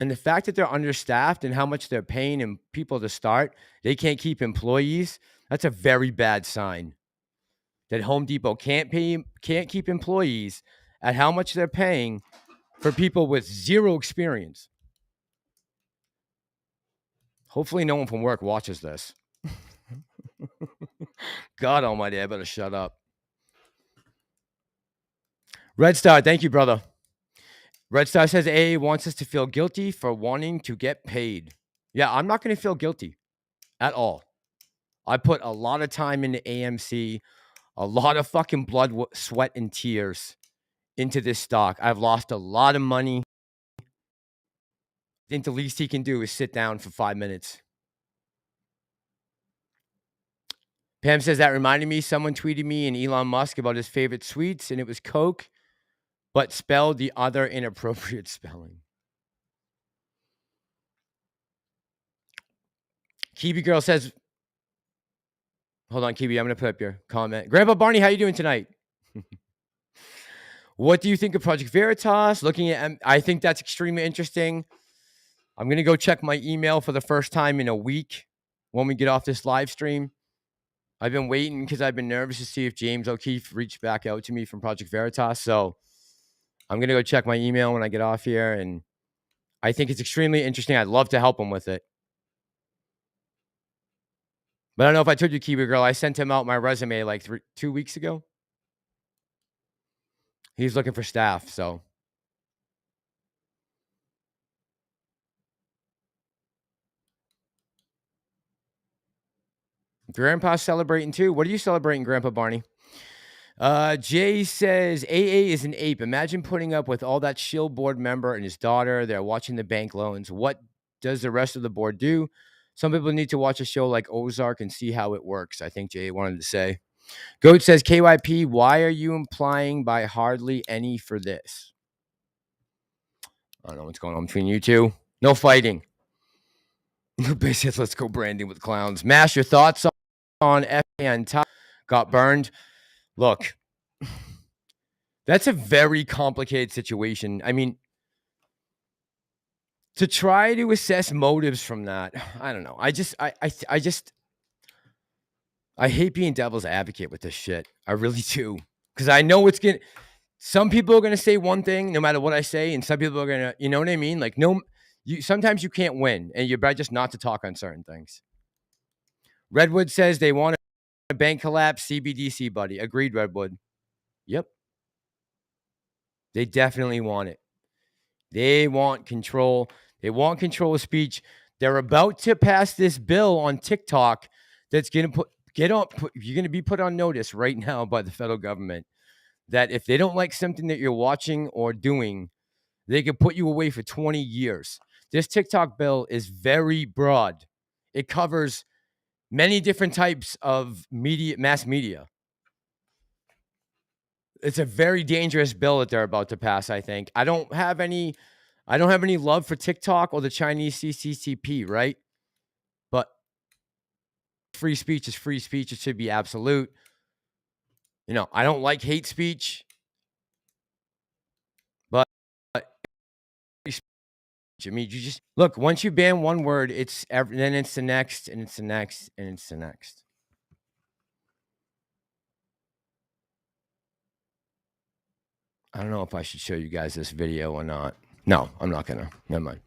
And the fact that they're understaffed and how much they're paying and people to start, they can't keep employees. That's a very bad sign. That Home Depot can't keep employees at how much they're paying for people with 0 experience. Hopefully no one from work watches this. God almighty, I better shut up. Red Star, thank you, brother. Red Star says AA wants us to feel guilty for wanting to get paid. Yeah, I'm not going to feel guilty at all. I put a lot of time into AMC, a lot of fucking blood, sweat, and tears into this stock. I've lost a lot of money. I think the least he can do is sit down for 5 minutes. Pam says that reminded me, someone tweeted me and Elon Musk about his favorite sweets, and it was Coke, but spelled the other inappropriate spelling. Kiwi Girl says, hold on, Kiwi, I'm going to put up your comment. Grandpa Barney, how you doing tonight? What do you think of Project Veritas? I think that's extremely interesting. I'm going to go check my email for the first time in a week when we get off this live stream. I've been waiting because I've been nervous to see if James O'Keefe reached back out to me from Project Veritas. So I'm going to go check my email when I get off here. And I think it's extremely interesting. I'd love to help him with it. But I don't know if I told you, Kiwi Girl, I sent him out my resume like 2 weeks ago. He's looking for staff, so. Grandpa's celebrating too. What are you celebrating, Grandpa Barney? Jay says, AA is an ape. Imagine putting up with all that shill board member and his daughter. They're watching the bank loans. What does the rest of the board do? Some people need to watch a show like Ozark and see how it works, I think Jay wanted to say. Goat says, KYP, why are you implying by hardly any for this? I don't know what's going on between you two. No fighting. Lupe says, let's go branding with clowns. Mash, your thoughts on FAN got burned? Look, that's a very complicated situation. I mean, to try to assess motives from that, I don't know. I hate being devil's advocate with this shit. I really do. Because I know it's going to, some people are going to say one thing no matter what I say. And some people are going to, you know what I mean? Like, sometimes you can't win. And you're better just not to talk on certain things. Redwood says they want a bank collapse, CBDC, buddy. Agreed, Redwood. Yep. They definitely want it. They want control. They want control of speech. They're about to pass this bill on TikTok that's going to you're going to be put on notice right now by the federal government that if they don't like something that you're watching or doing, they can put you away for 20 years. This TikTok bill is very broad. It covers many different types of media, mass media. It's a very dangerous bill that they're about to pass, I think. I don't have any love for TikTok or the Chinese CCTV, right? But free speech is free speech. It should be absolute. You know, I don't like hate speech, but I mean, you just look, once you ban one word, then it's the next, and it's the next, and it's the next. I don't know if I should show you guys this video or not. No, I'm not gonna. Never mind.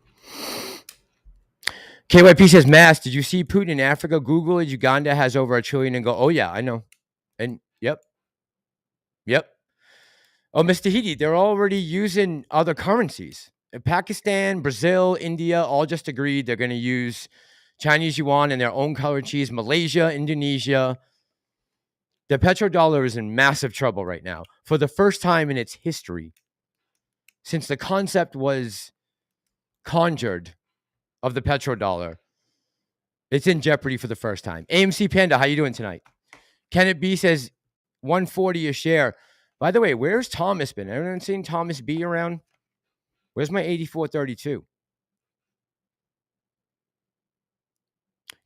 KYP says, Mass, did you see Putin in Africa? Google it. Uganda has over $1 trillion and go, oh, yeah, I know. And yep. Oh, Mr. Tahiti, they're already using other currencies. Pakistan, Brazil, India all just agreed they're going to use Chinese yuan and their own currencies. Malaysia, Indonesia. The petrodollar is in massive trouble right now for the first time in its history since the concept was conjured of the petrodollar. It's in jeopardy for the first time. AMC Panda, how you doing tonight? Kenneth B says 140 a share. By the way, where's Thomas been? Anyone seen Thomas B around? Where's my 8432?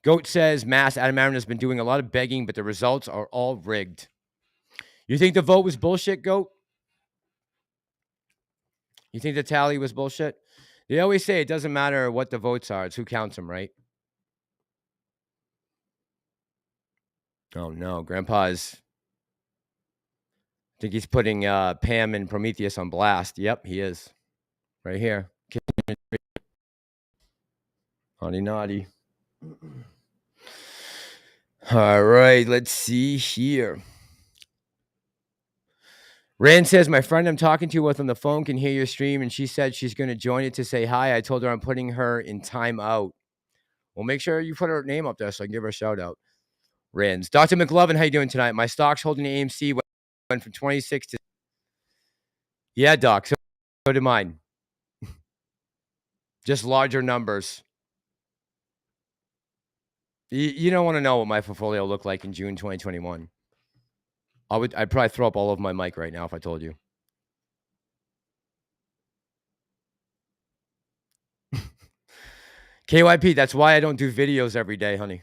Goat says, Mass, Adam Aaron has been doing a lot of begging, but the results are all rigged. You think the vote was bullshit, Goat? You think the tally was bullshit? They always say it doesn't matter what the votes are. It's who counts them, right? Oh, no. Grandpa's... I think he's putting Pam and Prometheus on blast. Yep, he is. Right here. Naughty, naughty. All right, let's see here. Rand says, my friend I'm talking to with on the phone can hear your stream, and she said she's going to join it to say hi. I told her I'm putting her in timeout. Well, make sure you put her name up there so I can give her a shout out. Rands. Dr. McLovin, how you doing tonight? My stocks holding AMC went from 26 to... Yeah, Doc, so did mine. Just larger numbers. You don't want to know what my portfolio looked like in June 2021. I'd probably throw up all over my mic right now if I told you. KYP, that's why I don't do videos every day, honey.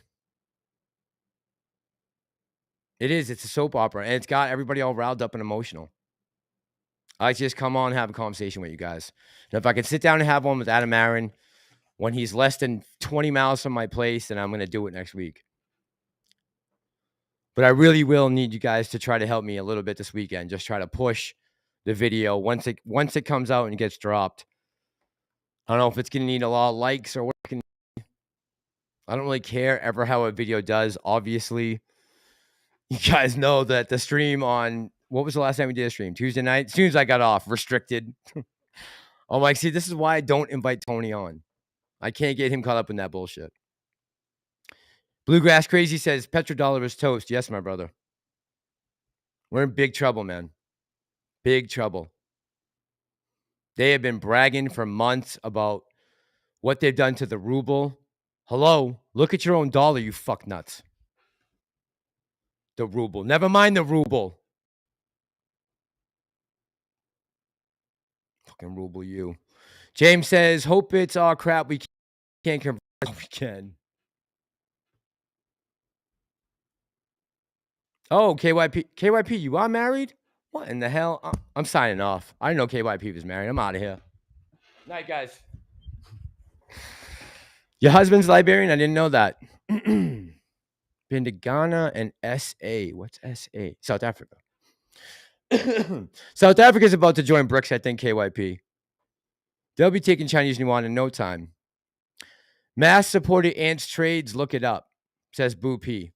It is. It's a soap opera, and it's got everybody all riled up and emotional. I like to just come on and have a conversation with you guys. And if I can sit down and have one with Adam Aaron when he's less than 20 miles from my place, then I'm going to do it next week. But I really will need you guys to try to help me a little bit this weekend. Just try to push the video once it comes out and gets dropped. I don't know if it's gonna need a lot of likes or what. I don't really care ever how a video does. Obviously, you guys know that the stream on what was the last time we did a stream? Tuesday night. As soon as I got off, restricted. I'm like, see, this is why I don't invite Tony on. I can't get him caught up in that bullshit. Bluegrass Crazy says petrodollar is toast. Yes, my brother. We're in big trouble, man. Big trouble. They have been bragging for months about what they've done to the ruble. Hello, look at your own dollar, you fuck nuts. The ruble. Never mind the ruble. Fucking ruble, you. James says, hope it's all crap. We can't convert. We can. Oh, KYP, you are married? What in the hell? I'm signing off. I didn't know KYP was married. I'm out of here. Night, guys. Your husband's Liberian? I didn't know that. Been to Ghana and SA. What's SA? South Africa. South Africa's about to join BRICS, I think, KYP. They'll be taking Chinese yuan in no time. Mass supported ants trades. Look it up, says Boo P.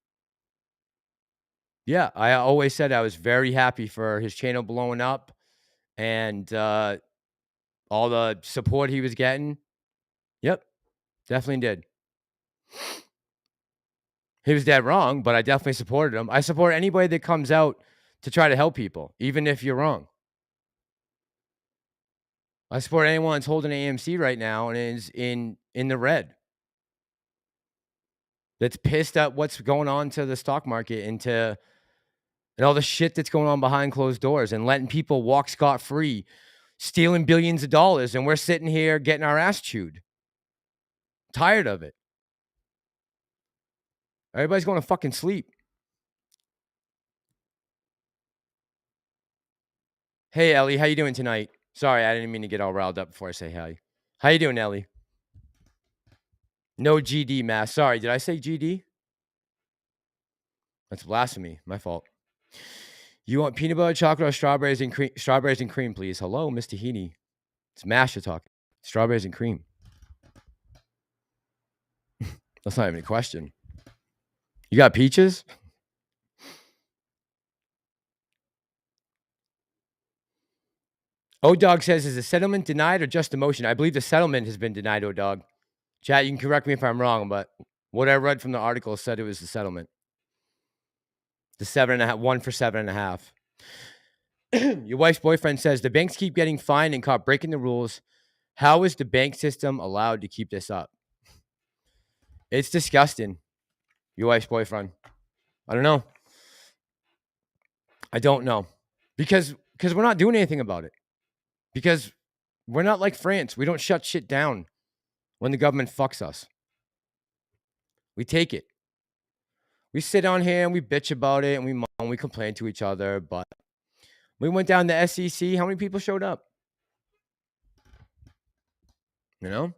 Yeah, I always said I was very happy for his channel blowing up and all the support he was getting. Yep, definitely did. He was dead wrong, but I definitely supported him. I support anybody that comes out to try to help people, even if you're wrong. I support anyone that's holding AMC right now and is in the red. That's pissed at what's going on to the stock market and all the shit that's going on behind closed doors and letting people walk scot-free, stealing billions of dollars, and we're sitting here getting our ass chewed. Tired of it. Everybody's going to fucking sleep. Hey, Ellie, how you doing tonight? Sorry, I didn't mean to get all riled up before I say hi. How you doing, Ellie? No GD, Mass. Sorry, did I say GD? That's blasphemy. My fault. You want peanut butter, chocolate, or strawberries and cream? Strawberries and cream, please. Hello, Mr. Heaney. It's Mash you're talking. Strawberries and cream. That's not even a question. You got peaches? O-Dog says, is the settlement denied or just a motion? I believe the settlement has been denied, O-Dog. Chat, you can correct me if I'm wrong, but what I read from the article said it was the settlement. The 7.5, 1 for 7.5. Your wife's boyfriend says, the banks keep getting fined and caught breaking the rules. How is the bank system allowed to keep this up? It's disgusting. Your wife's boyfriend. I don't know. I don't know. Because we're not doing anything about it. Because we're not like France. We don't shut shit down when the government fucks us. We take it. We sit on here and we bitch about it and we moan, we complain to each other. But we went down to SEC. How many people showed up? You know?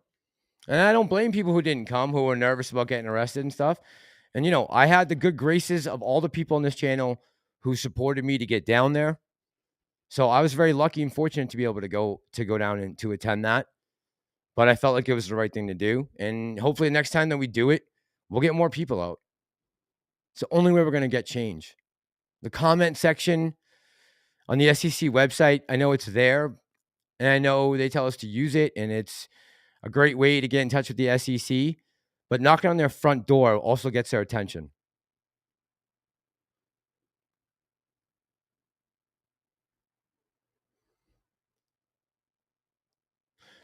And I don't blame people who didn't come, who were nervous about getting arrested and stuff. And, you know, I had the good graces of all the people on this channel who supported me to get down there. So I was very lucky and fortunate to be able to go down and to attend that. But I felt like it was the right thing to do. And hopefully next time that we do it, we'll get more people out. It's the only way we're going to get change. The comment section on the SEC website, I know it's there. And I know they tell us to use it. And it's a great way to get in touch with the SEC. But knocking on their front door also gets their attention.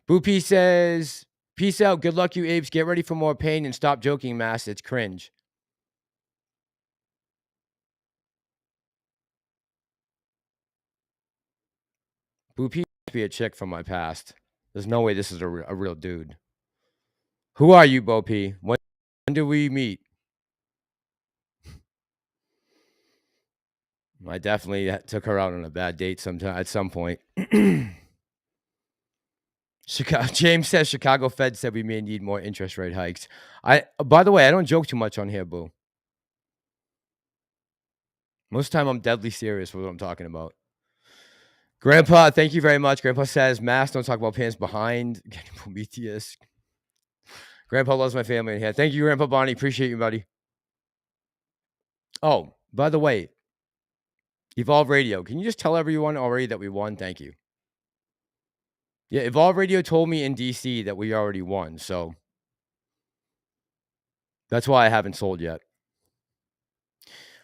Boo P says, peace out. Good luck, you apes. Get ready for more pain and stop joking, Mass. It's cringe. Boo P must be a chick from my past. There's no way this is a real dude. Who are you, Bo P? When do we meet? I definitely took her out on a bad date sometime at some point. James says Chicago Fed said we may need more interest rate hikes. By the way, I don't joke too much on here, Boo. Most of the time, I'm deadly serious with what I'm talking about. Grandpa, thank you very much. Grandpa says, "Mask, don't talk about pants behind." Prometheus. Grandpa loves my family. Yeah, thank you, Grandpa Bonnie. Appreciate you, buddy. Oh, by the way, Evolve Radio. Can you just tell everyone already that we won? Thank you. Yeah, Evolve Radio told me in DC that we already won, so that's why I haven't sold yet.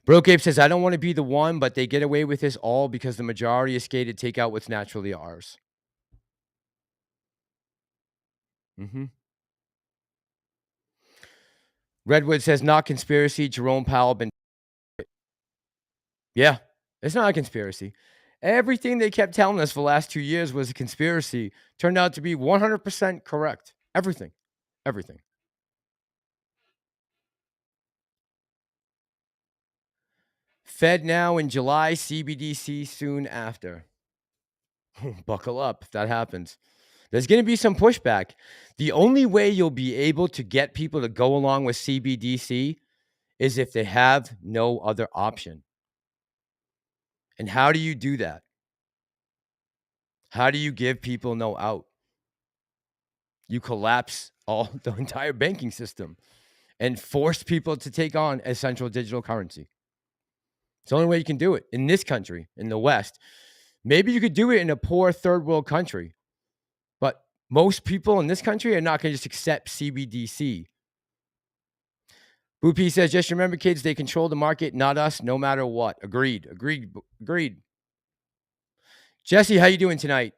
Broke Ape says, I don't want to be the one, but they get away with this all because the majority is scared to take out what's naturally ours. Mm-hmm. Redwood says, not conspiracy. Jerome Powell been. Yeah, it's not a conspiracy. Everything they kept telling us for the last 2 years was a conspiracy. Turned out to be 100% correct. Everything. Everything. Fed now in July, CBDC soon after. Buckle up if that happens. There's going to be some pushback. The only way you'll be able to get people to go along with CBDC is if they have no other option. And how do you do that? How do you give people no out? You collapse the entire banking system and force people to take on essential digital currency. It's the only way you can do it in this country, in the West. Maybe you could do it in a poor third world country, but most people in this country are not going to just accept CBDC. Boopy says, just remember, kids, they control the market, not us, no matter what. Agreed. Jesse, how you doing tonight?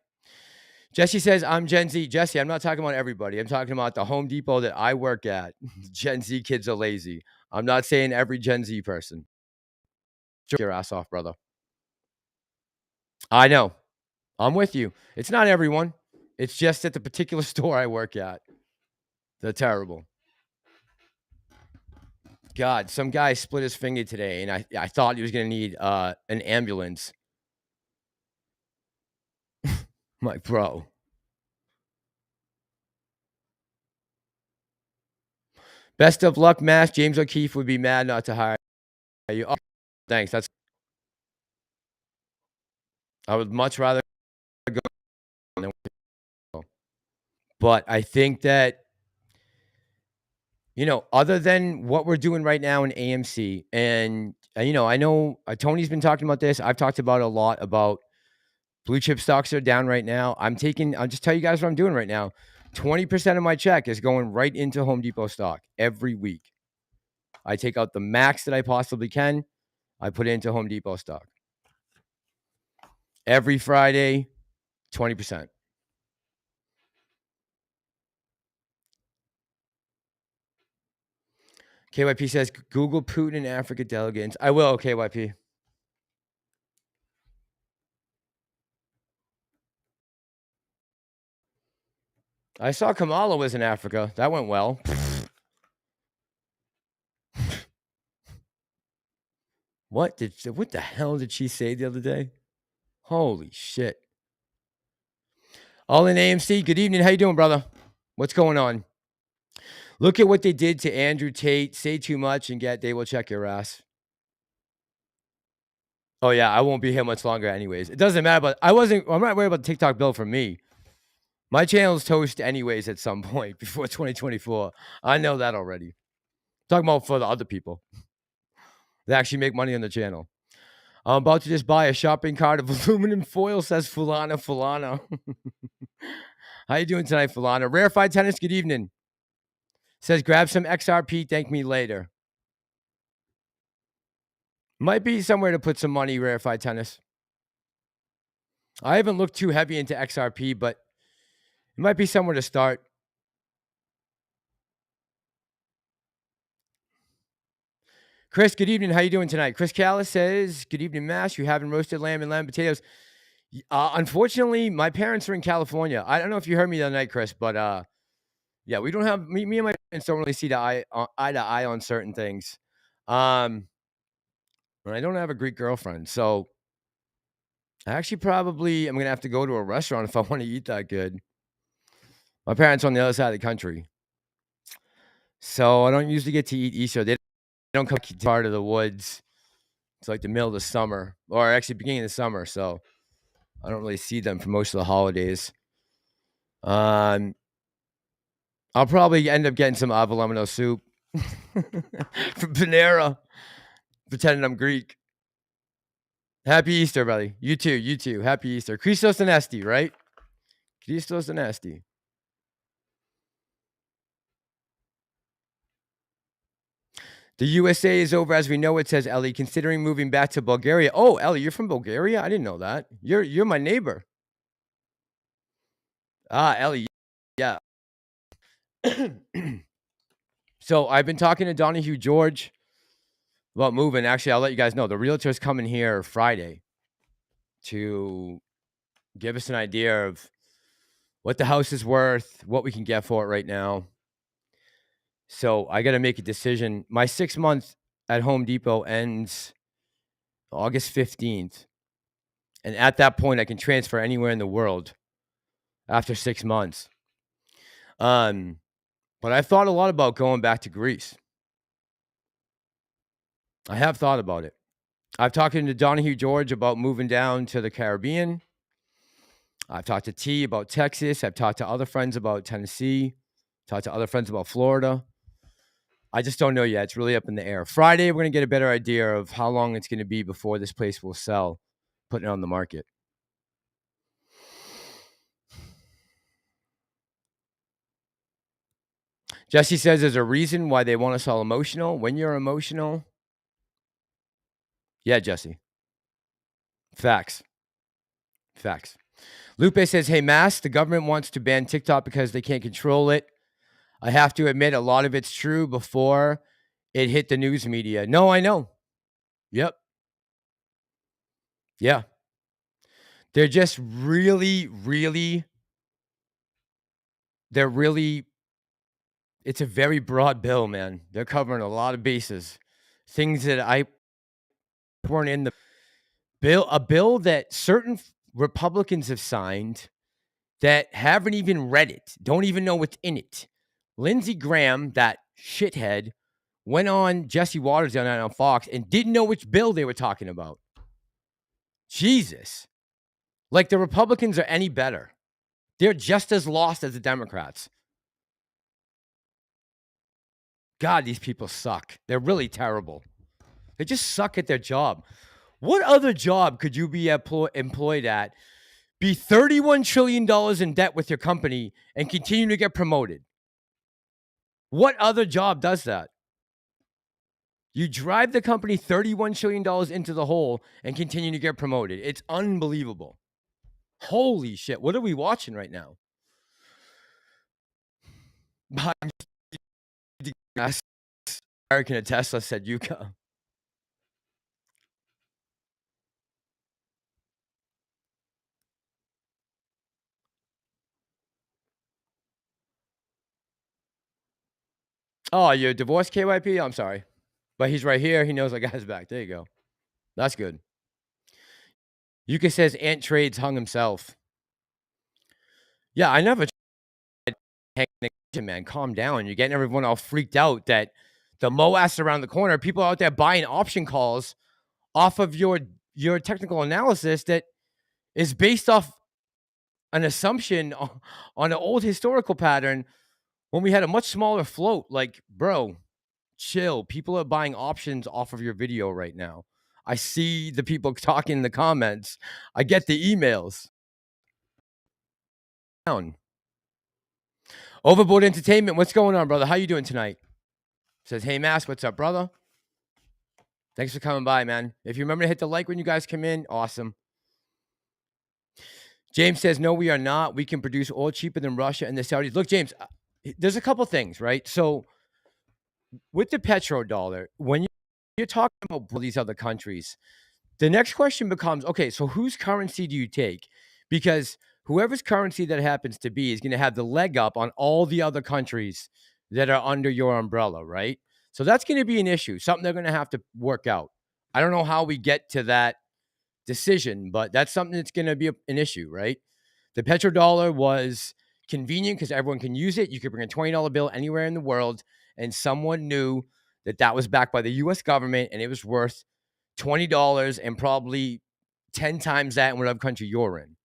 Jesse says, I'm Gen Z. Jesse, I'm not talking about everybody. I'm talking about the Home Depot that I work at. Gen Z kids are lazy. I'm not saying every Gen Z person. Get your ass off, brother. I know. I'm with you. It's not everyone. It's just at the particular store I work at. They're terrible. God, some guy split his finger today, and I thought he was going to need an ambulance. I'm like, bro. Best of luck, Mass. James O'Keefe would be mad not to hire you. Oh, thanks. I would much rather go than go. But I think that, other than what we're doing right now in AMC, and, I know Tony's been talking about this. I've talked about a lot about blue chip stocks are down right now. I'll just tell you guys what I'm doing right now. 20% of my check is going right into Home Depot stock every week. I take out the max that I possibly can. I put it into Home Depot stock. Every Friday, 20%. KYP says, Google Putin and Africa delegates. I will, KYP. I saw Kamala was in Africa. That went well. What the hell did she say the other day? Holy shit. All in AMC. Good evening. How you doing, brother? What's going on? Look at what they did to Andrew Tate. Say too much and they will check your ass. Oh yeah, I won't be here much longer anyways. It doesn't matter, but I'm not worried about the TikTok bill for me. My channel's toast anyways at some point before 2024. I know that already. I'm talking about for the other people that actually make money on the channel. I'm about to just buy a shopping cart of aluminum foil, says Fulana. How you doing tonight, Fulana? Rarefied Tennis, good evening. Says, grab some XRP, thank me later. Might be somewhere to put some money, Rarefied Tennis. I haven't looked too heavy into XRP, but it might be somewhere to start. Chris, good evening. How you doing tonight? Chris Callis says, good evening, Mash. You having roasted lamb and lamb potatoes? Unfortunately, my parents are in California. I don't know if you heard me the other night, Chris, but yeah, we don't have me and my parents don't really see eye to eye on certain things. And I don't have a Greek girlfriend, so I actually I'm gonna have to go to a restaurant if I want to eat that good. My parents are on the other side of the country, so I don't usually get to eat Easter. They don't come to part of the woods It's like the middle of the summer, or actually beginning of the summer, so I don't really see them for most of the holidays. I'll probably end up getting some avocado soup from Panera, pretending I'm Greek. Happy Easter, buddy. You too. You too. Happy Easter. Christos Anesti, right? Christos Anesti. The USA is over as we know it, says Ellie, considering moving back to Bulgaria. Oh, Ellie, you're from Bulgaria? I didn't know that. You're my neighbor. Ah, Ellie. Yeah. So I've been talking to Donahue George about moving. Actually, I'll let you guys know. The realtor's coming here Friday to give us an idea of what the house is worth, what we can get for it right now. So I got to make a decision. My 6 month at Home Depot ends August 15th. And at that point, I can transfer anywhere in the world after 6 months. But I thought a lot about going back to Greece. I have thought about it. I've talked to Donahue George about moving down to the Caribbean. I've talked to T about Texas. I've talked to other friends about Tennessee. Talked to other friends about Florida. I just don't know yet. It's really up in the air. Friday, we're going to get a better idea of how long it's going to be before this place will sell, putting it on the market. Jesse says there's a reason why they want us all emotional. When you're emotional, yeah, Jesse. Facts. Lupe says, hey, Mass, the government wants to ban TikTok because they can't control it. I have to admit, a lot of it's true before it hit the news media. No, I know. Yep. Yeah. They're just really, it's a very broad bill, man. They're covering a lot of bases. Things that I weren't in the bill, a bill that certain Republicans have signed that haven't even read it, don't even know what's in it. Lindsey Graham, that shithead, went on Jesse Waters on Fox and didn't know which bill they were talking about. Jesus. Like the Republicans are any better. They're just as lost as the Democrats. God, these people suck. They're really terrible. They just suck at their job. What other job could you be employed at, be $31 trillion in debt with your company, and continue to get promoted? What other job does that? You drive the company $31 trillion into the hole and continue to get promoted. It's unbelievable. Holy shit. What are we watching right now? American at Tesla said Yuka. Oh, you're divorced, KYP? I'm sorry. But he's right here. He knows I got his back. There you go. That's good. Yuka says Ant Trades hung himself. Yeah, I never tried. Man, calm down. You're getting everyone all freaked out that the MOAS around the corner, people out there buying option calls off of your technical analysis that is based off an assumption on an old historical pattern when we had a much smaller float. Like, bro, chill. People are buying options off of your video right now. I see the people talking in the comments. I get the emails. Overboard Entertainment, what's going on, brother? How you doing tonight? Says, hey, Mass, what's up, brother? Thanks for coming by, man. If you remember to hit the like when you guys come in, awesome. James says, no, we are not. We can produce oil cheaper than Russia and the Saudis. Look, James, there's a couple things, right? So with the petrodollar, when you're talking about these other countries, the next question becomes, okay, so whose currency do you take? Because whoever's currency that happens to be is going to have the leg up on all the other countries that are under your umbrella, right? So that's going to be an issue, something they're going to have to work out. I don't know how we get to that decision, but that's something that's going to be an issue, right? The petrodollar was convenient because everyone can use it. You could bring a $20 bill anywhere in the world, and someone knew that that was backed by the U.S. government, and it was worth $20 and probably 10 times that in whatever country you're in.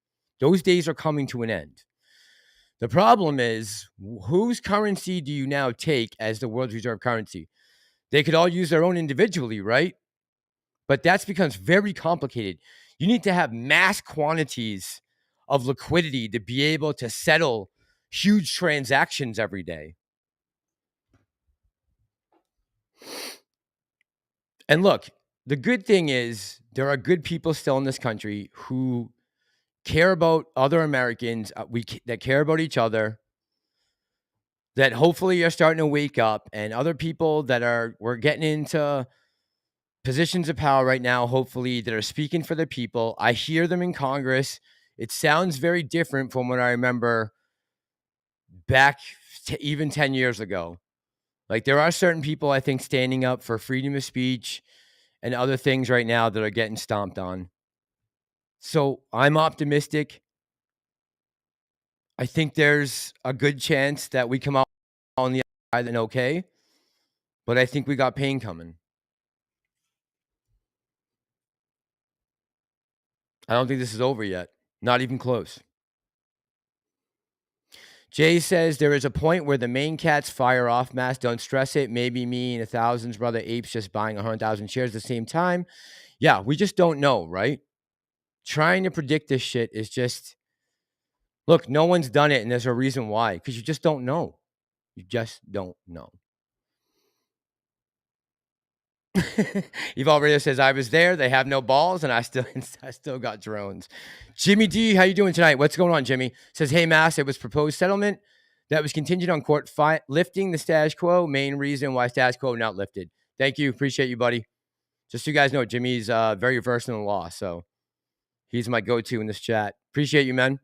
Those days are coming to an end. The problem is, whose currency do you now take as the world's reserve currency? They could all use their own individually, right? But that becomes very complicated. You need to have mass quantities of liquidity to be able to settle huge transactions every day. And look, the good thing is there are good people still in this country who care about other Americans, that care about each other, that hopefully are starting to wake up, and other people that we're getting into positions of power right now, hopefully, that are speaking for the people. I hear them in Congress. It sounds very different from what I remember back even 10 years ago. Like, there are certain people, I think, standing up for freedom of speech and other things right now that are getting stomped on. So I'm optimistic. I think there's a good chance that we come out on the other side and okay, but I think we got pain coming. I don't think this is over yet. Not even close. Jay says there is a point where the main cats fire off mass. Don't stress it. Maybe me and thousands brother apes just buying 100,000 shares at the same time. Yeah, we just don't know, right? Trying to predict this shit is just, look, no one's done it, and there's a reason why. Because you just don't know. You just don't know. Eval Radio says, I was there. They have no balls, and I still got drones. Jimmy D, how you doing tonight? What's going on, Jimmy? Says, hey, Mass, it was proposed settlement that was contingent on court lifting the status quo. Main reason why status quo not lifted. Thank you. Appreciate you, buddy. Just so you guys know, Jimmy's very versed in the law, so he's my go-to in this chat. Appreciate you, man.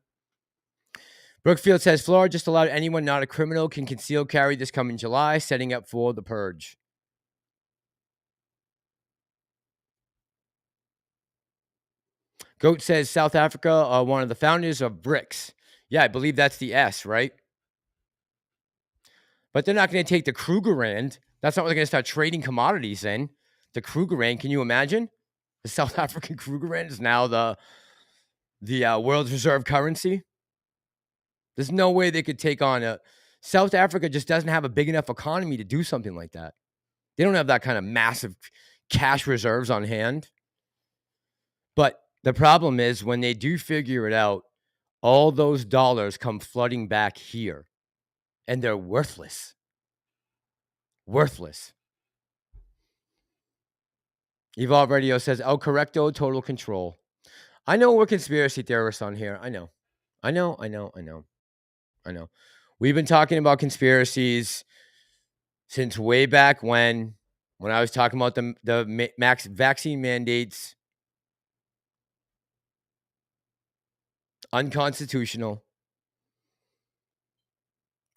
Brookfield says, Florida just allowed anyone not a criminal can conceal carry this coming July, setting up for the purge. Goat says South Africa are one of the founders of BRICS. Yeah, I believe that's the S, right? But they're not going to take the Krugerrand. That's not what they're going to start trading commodities in. The Krugerrand, can you imagine? The South African Krugerrand is now the world's reserve currency. There's no way they could take on a... South Africa just doesn't have a big enough economy to do something like that. They don't have that kind of massive cash reserves on hand. But the problem is when they do figure it out, all those dollars come flooding back here, and they're worthless. Worthless. Evolve Radio says, El Correcto, total control. I know we're conspiracy theorists on here. I know. We've been talking about conspiracies since way back when I was talking about the max vaccine mandates. Unconstitutional.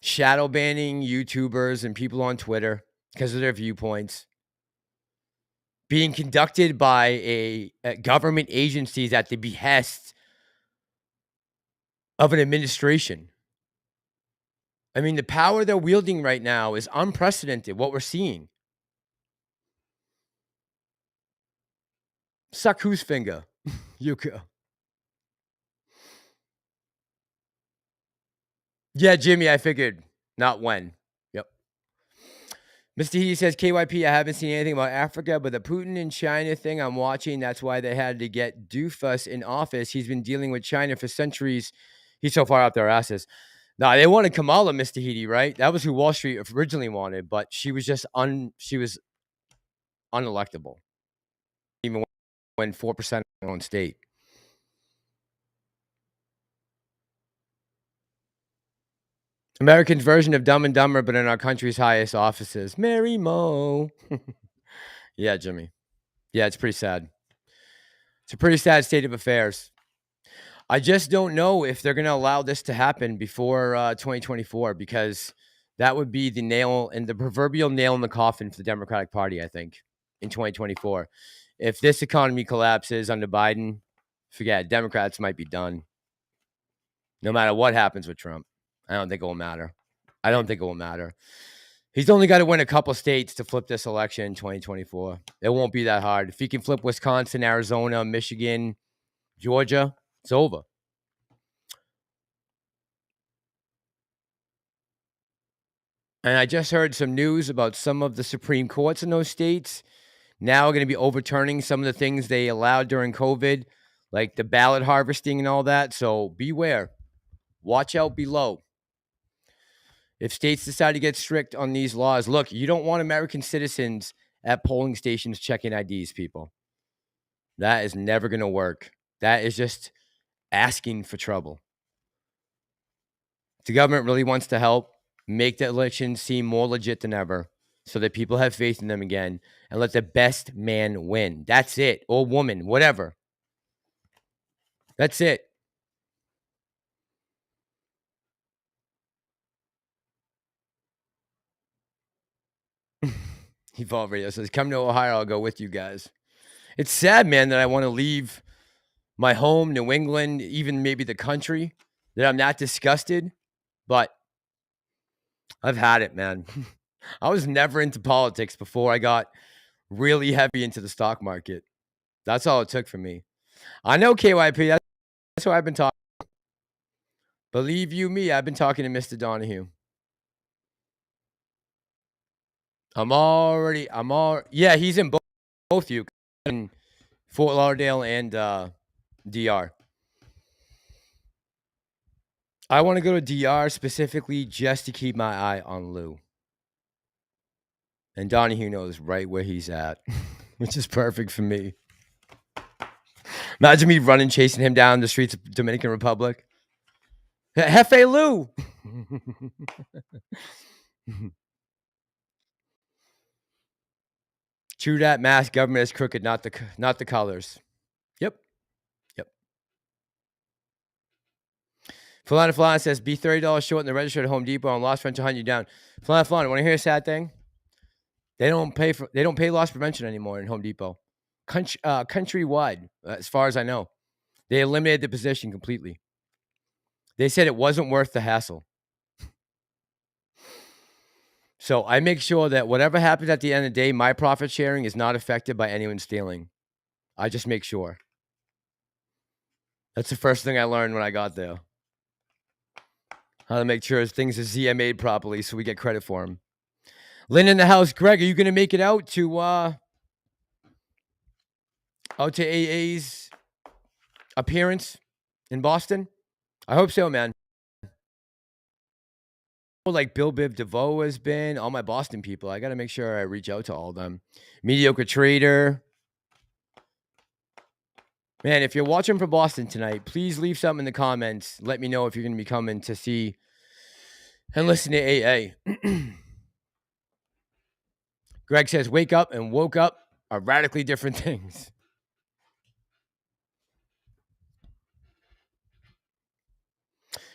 Shadow banning YouTubers and people on Twitter because of their viewpoints. Being conducted by a government agencies at the behest of an administration. I mean, the power they're wielding right now is unprecedented, what we're seeing. Suck whose finger? Yuka. Yeah, Jimmy, I figured. Not when. Yep. Mr. He says, KYP, I haven't seen anything about Africa, but the Putin and China thing I'm watching, that's why they had to get Doofus in office. He's been dealing with China for centuries. He's so far up their asses. No, they wanted Kamala, Mr. Heedy, right? That was who Wall Street originally wanted, but she was just she was unelectable. Even when 4% of her own state. Americans' version of Dumb and Dumber, but in our country's highest offices. Mary Mo. Yeah, Jimmy. Yeah, it's pretty sad. It's a pretty sad state of affairs. I just don't know if they're going to allow this to happen before 2024, because that would be the proverbial nail in the coffin for the Democratic Party, I think, in 2024. If this economy collapses under Biden, forget it, Democrats might be done. No matter what happens with Trump. I don't think it will matter. He's only got to win a couple states to flip this election in 2024. It won't be that hard. If he can flip Wisconsin, Arizona, Michigan, Georgia, it's over. And I just heard some news about some of the Supreme Courts in those states now are going to be overturning some of the things they allowed during COVID, like the ballot harvesting and all that. So beware. Watch out below. If states decide to get strict on these laws, look, you don't want American citizens at polling stations checking IDs, people. That is never going to work. That is just asking for trouble. If the government really wants to help make the election seem more legit than ever so that people have faith in them again and let the best man win. That's it. Or woman, whatever. That's it. Evolve Radio says, come to Ohio, I'll go with you guys. It's sad, man, that I want to leave my home, New England, even maybe the country, that I'm not disgusted, but I've had it, man. I was never into politics before I got really heavy into the stock market. That's all it took for me. I know KYP, that's why I've been talking. Believe you me, I've been talking to Mr. Donahue. Yeah, he's in both you, in Fort Lauderdale and DR. I want to go to DR specifically just to keep my eye on Lou. And Donahue knows right where he's at, which is perfect for me. Imagine me running, chasing him down the streets of Dominican Republic. Hefe Lou! True that, mass government is crooked, not the colors. Yep. Falana says, be $30 short in the register at Home Depot and loss prevention hunt you down. Falana, want to hear a sad thing? They don't pay loss prevention anymore in Home Depot. Countrywide, as far as I know. They eliminated the position completely. They said it wasn't worth the hassle. So I make sure that whatever happens at the end of the day, my profit sharing is not affected by anyone stealing. I just make sure. That's the first thing I learned when I got there. How to make sure things are ZMA'd properly so we get credit for them. Lynn in the house. Greg, are you going to make it out to AA's appearance in Boston? I hope so, man. Like Bill Biv DeVoe has been, all my Boston people. I got to make sure I reach out to all of them. Mediocre Trader. Man, if you're watching from Boston tonight, please leave something in the comments. Let me know if you're going to be coming to see and listen to AA. Greg says, wake up and woke up are radically different things.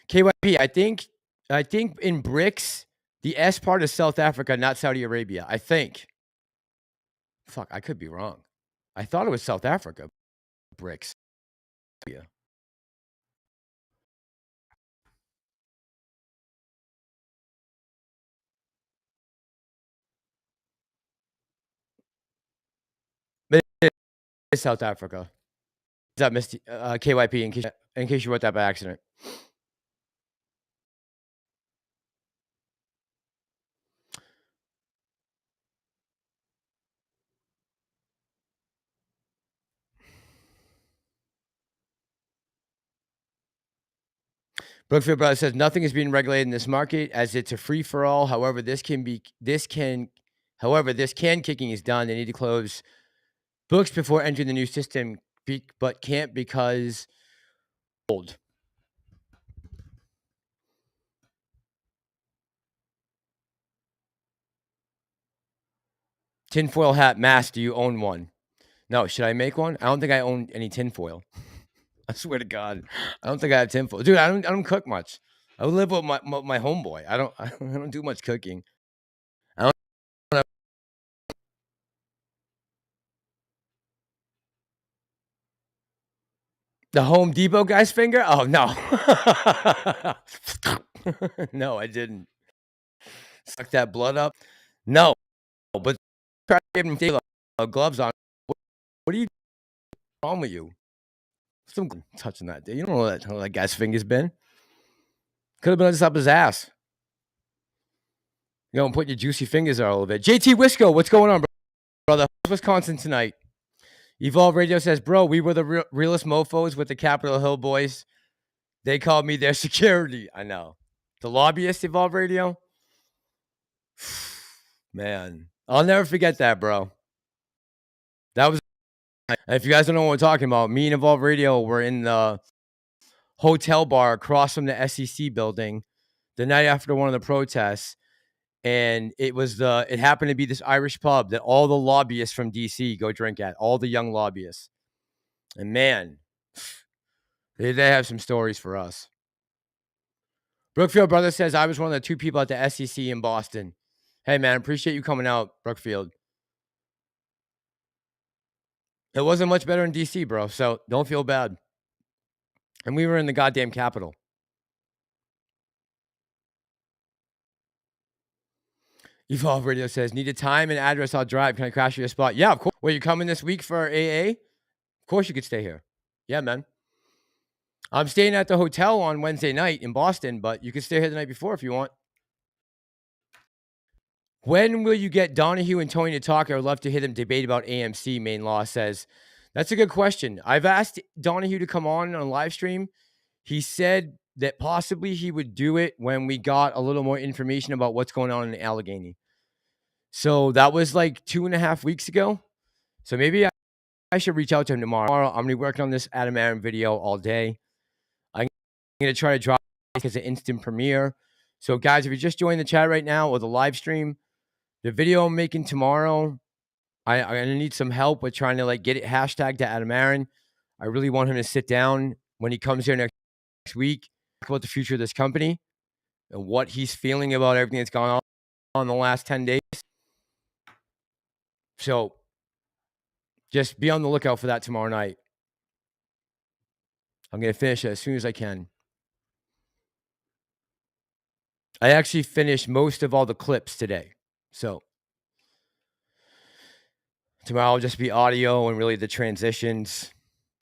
KYP, I think in BRICS, the S part is South Africa, not Saudi Arabia. I think. Fuck, I could be wrong. I thought it was South Africa. BRICS. Yeah. But it is South Africa. Is that Misty KYP in case you wrote that by accident? Brookfield Brothers says nothing is being regulated in this market as it's a free for all. However, this can kicking is done. They need to close books before entering the new system, but can't because old. Tinfoil hat mask. Do you own one? No. Should I make one? I don't think I own any tinfoil. I swear to God, I don't think I have tinfoil, dude. I don't cook much. I live with my homeboy. I don't do much cooking. I don't have the Home Depot guy's finger. Oh no, no, I didn't. Suck that blood up. No, but try to give him gloves on. What are you wrong with you? Some touching that. You don't know how that guy's finger's been. Could have been just up his ass. You know, put your juicy fingers all over it. JT Wisco, what's going on, brother? Wisconsin tonight. Evolve Radio says, bro, we were the realest mofos with the Capitol Hill boys. They called me their security. I know. The lobbyist, Evolve Radio. Man, I'll never forget that, bro. That was, if you guys don't know what we're talking about, me and Evolve Radio were in the hotel bar across from the SEC building the night after one of the protests. And it happened to be this Irish pub that all the lobbyists from DC go drink at, all the young lobbyists. And man, they have some stories for us. Brookfield Brother says, I was one of the 2 people at the SEC in Boston. Hey, man, appreciate you coming out, Brookfield. It wasn't much better in DC, bro, so don't feel bad. And we were in the goddamn Capitol. Evolve Radio says, need a time and address, I'll drive. Can I crash your spot? Yeah, of course. Wait, you coming this week for AA? Of course you could stay here. Yeah, man. I'm staying at the hotel on Wednesday night in Boston, but you can stay here the night before if you want. When will you get Donahue and Tony to talk? I would love to hear them debate about AMC, Main Law says. That's a good question. I've asked Donahue to come on live stream. He said that possibly he would do it when we got a little more information about what's going on in Allegheny. So that was like 2.5 weeks ago. So maybe I should reach out to him tomorrow. I'm going to be working on this Adam Aaron video all day. I'm going to try to drop it as an instant premiere. So guys, if you're just joining the chat right now or the live stream, the video I'm making tomorrow, I'm going to need some help with trying to like get it hashtagged to Adam Aaron. I really want him to sit down when he comes here next week, talk about the future of this company and what he's feeling about everything that's gone on in the last 10 days. So just be on the lookout for that tomorrow night. I'm going to finish it as soon as I can. I actually finished most of all the clips today. So tomorrow will just be audio and really the transitions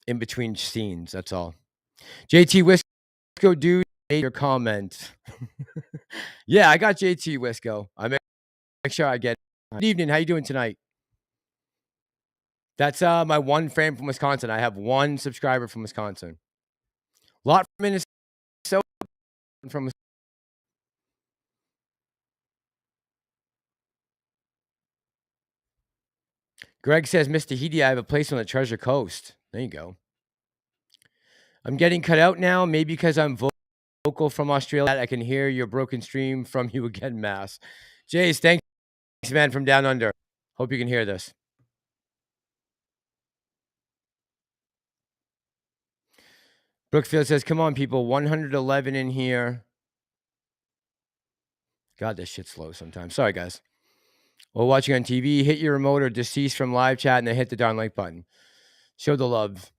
in between scenes. That's all. JT Wisco, dude, made your comment. Yeah, I got JT Wisco. I make sure I get it. Good evening. How you doing tonight? That's my one fan from Wisconsin. I have one subscriber from Wisconsin. A lot from Minnesota. From Greg says, Mr. Heedy, I have a place on the Treasure Coast. There you go. I'm getting cut out now, maybe because I'm vocal from Australia. I can hear your broken stream from you again, Mass. Jace, thanks, man, from down under. Hope you can hear this. Brookfield says, come on, people. 111 in here. God, this shit's slow sometimes. Sorry, guys. While watching on TV, hit your remote or deceased from live chat and then hit the darn like button. Show the love.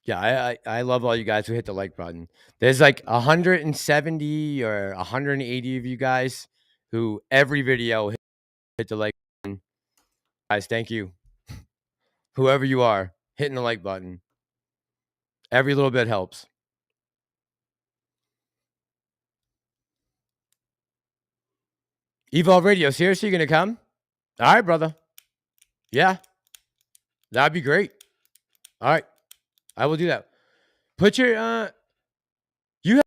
Yeah, I love all you guys who hit the like button. There's like 170 or 180 of you guys who every video hit the like button. Guys, thank you. Whoever you are, hitting the like button. Every little bit helps. Evolve Radio, seriously, you gonna come? All right, brother. Yeah, that'd be great. All right, I will do that. Put your you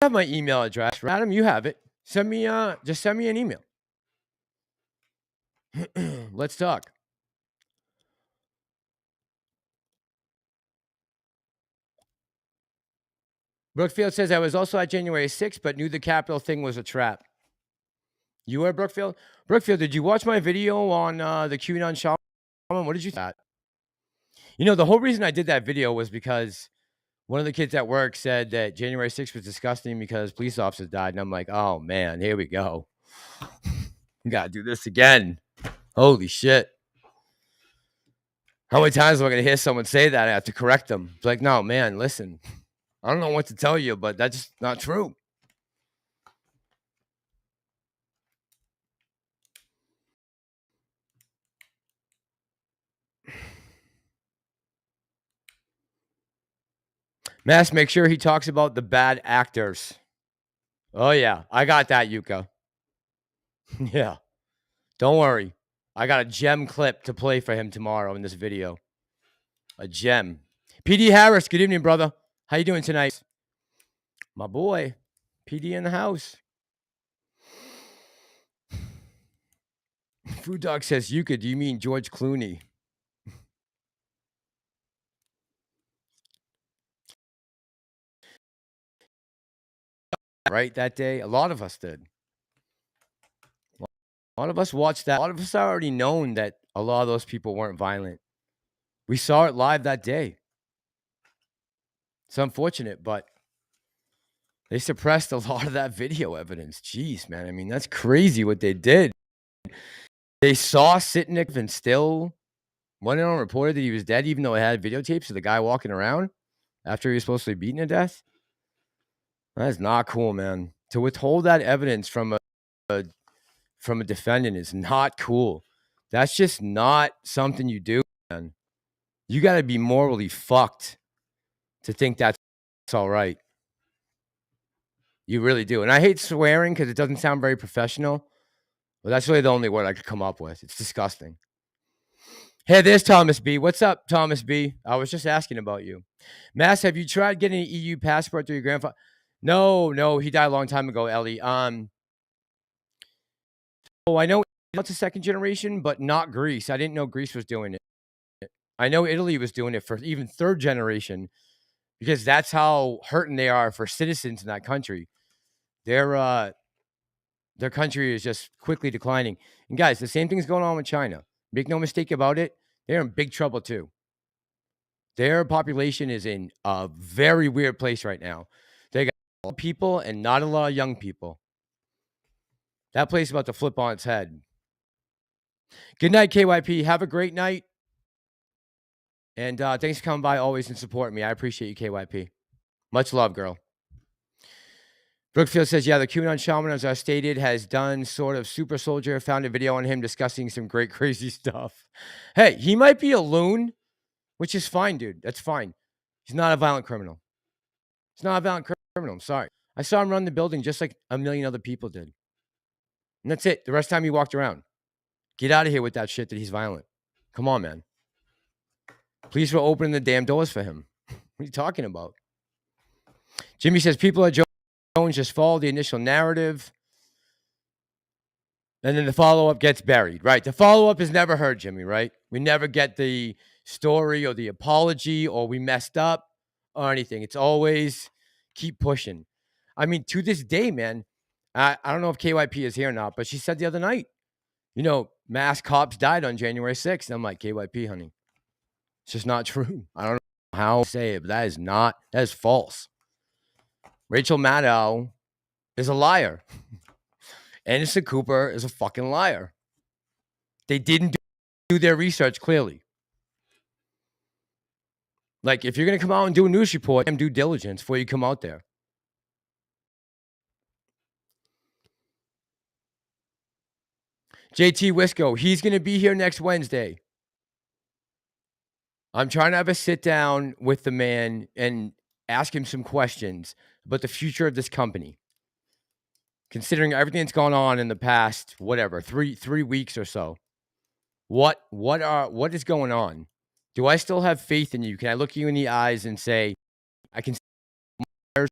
have my email address, Adam. You have it. Send me just send me an email. Let's talk. Brookfield says, I was also at January 6th, but knew the Capitol thing was a trap. You were, Brookfield? Brookfield, did you watch my video on the QAnon shaman? What did you think? You know, the whole reason I did that video was because one of the kids at work said that January 6th was disgusting because police officers died. And I'm like, oh, man, here we go. We got to do this again. Holy shit. How many times am I going to hear someone say that? I have to correct them. It's like, no, man, listen. I don't know what to tell you, but that's just not true. Mass, make sure he talks about the bad actors. Oh, yeah. I got that, Yuka. Yeah. Don't worry. I got a gem clip to play for him tomorrow in this video. A gem. PD Harris, good evening, brother. How you doing tonight? My boy. PD in the house. Food Dog says, Yuka, do you mean George Clooney? Right, that day? A lot of us did. A lot of us watched that. A lot of us already known that a lot of those people weren't violent. We saw it live that day. It's unfortunate, but they suppressed a lot of that video evidence. Jeez, man. I mean, that's crazy what they did. They saw Sitnick and still went on reported that he was dead, even though it had videotapes of the guy walking around after he was supposed to be beaten to death. That is not cool, man. To withhold that evidence from a defendant is not cool. That's just not something you do, man. You got to be morally fucked to think that's all right. You really do. And I hate swearing because it doesn't sound very professional, but that's really the only word I could come up with. It's disgusting. Hey, there's Thomas B. What's up, Thomas B? I was just asking about you. Mass, have you tried getting an EU passport through your grandfather? No, he died a long time ago, Ellie. I know it's a second generation, but not Greece. I didn't know Greece was doing it. I know Italy was doing it for even third generation because that's how hurting they are for citizens in that country. Their country is just quickly declining. And guys, the same thing's going on with China. Make no mistake about it. They're in big trouble too. Their population is in a very weird place right now. They got a lot of people and not a lot of young people. That place is about to flip on its head. Good night, KYP. Have a great night. And thanks for coming by always and supporting me. I appreciate you, KYP. Much love, girl. Brookfield says, yeah, the QAnon shaman, as I stated, has done sort of super soldier. Found a video on him discussing some great, crazy stuff. Hey, he might be a loon, which is fine, dude. That's fine. He's not a violent criminal. He's not a violent criminal. I'm sorry. I saw him run the building just like a million other people did. And that's it. The rest of the time he walked around. Get out of here with that shit that he's violent. Come on, man. Police will open the damn doors for him. What are you talking about? Jimmy says, people are Jones just follow the initial narrative. And then the follow-up gets buried, right? The follow-up is never heard, Jimmy, right? We never get the story or the apology or we messed up or anything. It's always keep pushing. I mean, to this day, man, I don't know if KYP is here or not, but she said the other night, mass cops died on January 6th. And I'm like, KYP, honey, it's just not true. I don't know how to say it, but that is false. Rachel Maddow is a liar. Anderson Cooper is a fucking liar. They didn't do their research clearly. Like, if you're going to come out and do a news report, do due diligence before you come out there. JT Wisco, he's going to be here next Wednesday. I'm trying to have a sit down with the man and ask him some questions about the future of this company. Considering everything that's gone on in the past, whatever, three weeks or so. What is going on? Do I still have faith in you? Can I look you in the eyes and say, I can see what's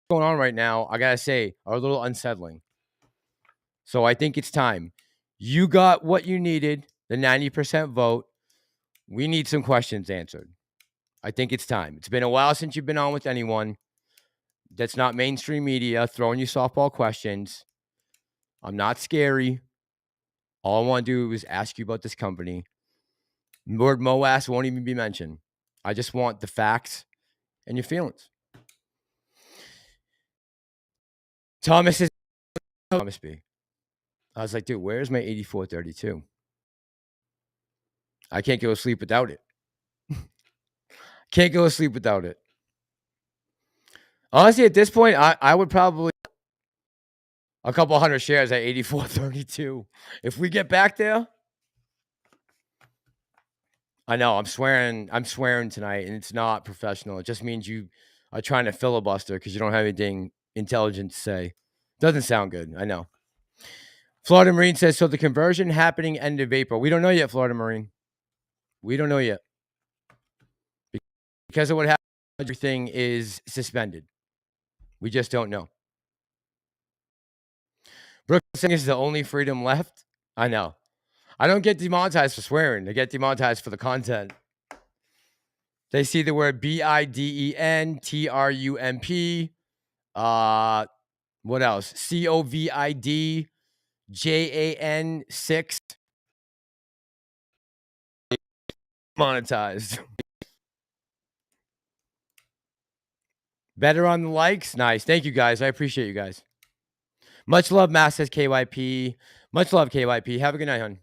going on right now, I gotta say, are a little unsettling. So I think it's time. You got what you needed, the 90% vote. We need some questions answered. I think it's time. It's been a while since you've been on with anyone that's not mainstream media throwing you softball questions. I'm not scary. All I want to do is ask you about this company. Word MOAS won't even be mentioned. I just want the facts and your feelings. Thomas B. I was like, dude, where's my 8432? I can't go to sleep without it. Can't go to sleep without it. Honestly, at this point, I would probably a couple hundred shares at 8432. If we get back there, I know. I'm swearing. I'm swearing tonight, and it's not professional. It just means you are trying to filibuster because you don't have anything intelligent to say. Doesn't sound good. I know. Florida Marine says so. The conversion happening end of April. We don't know yet, Florida Marine. We don't know yet because of what happened. Everything is suspended. We just don't know. Brooke saying is the only freedom left. I know. I don't get demonetized for swearing. I get demonetized for the content. They see the word BIDENTRUMP. What else? COVIDJAN6. Monetized. Better on the likes. Nice. Thank you guys. I appreciate you guys. Much love, Mass says KYP. Much love, KYP. Have a good night, hon.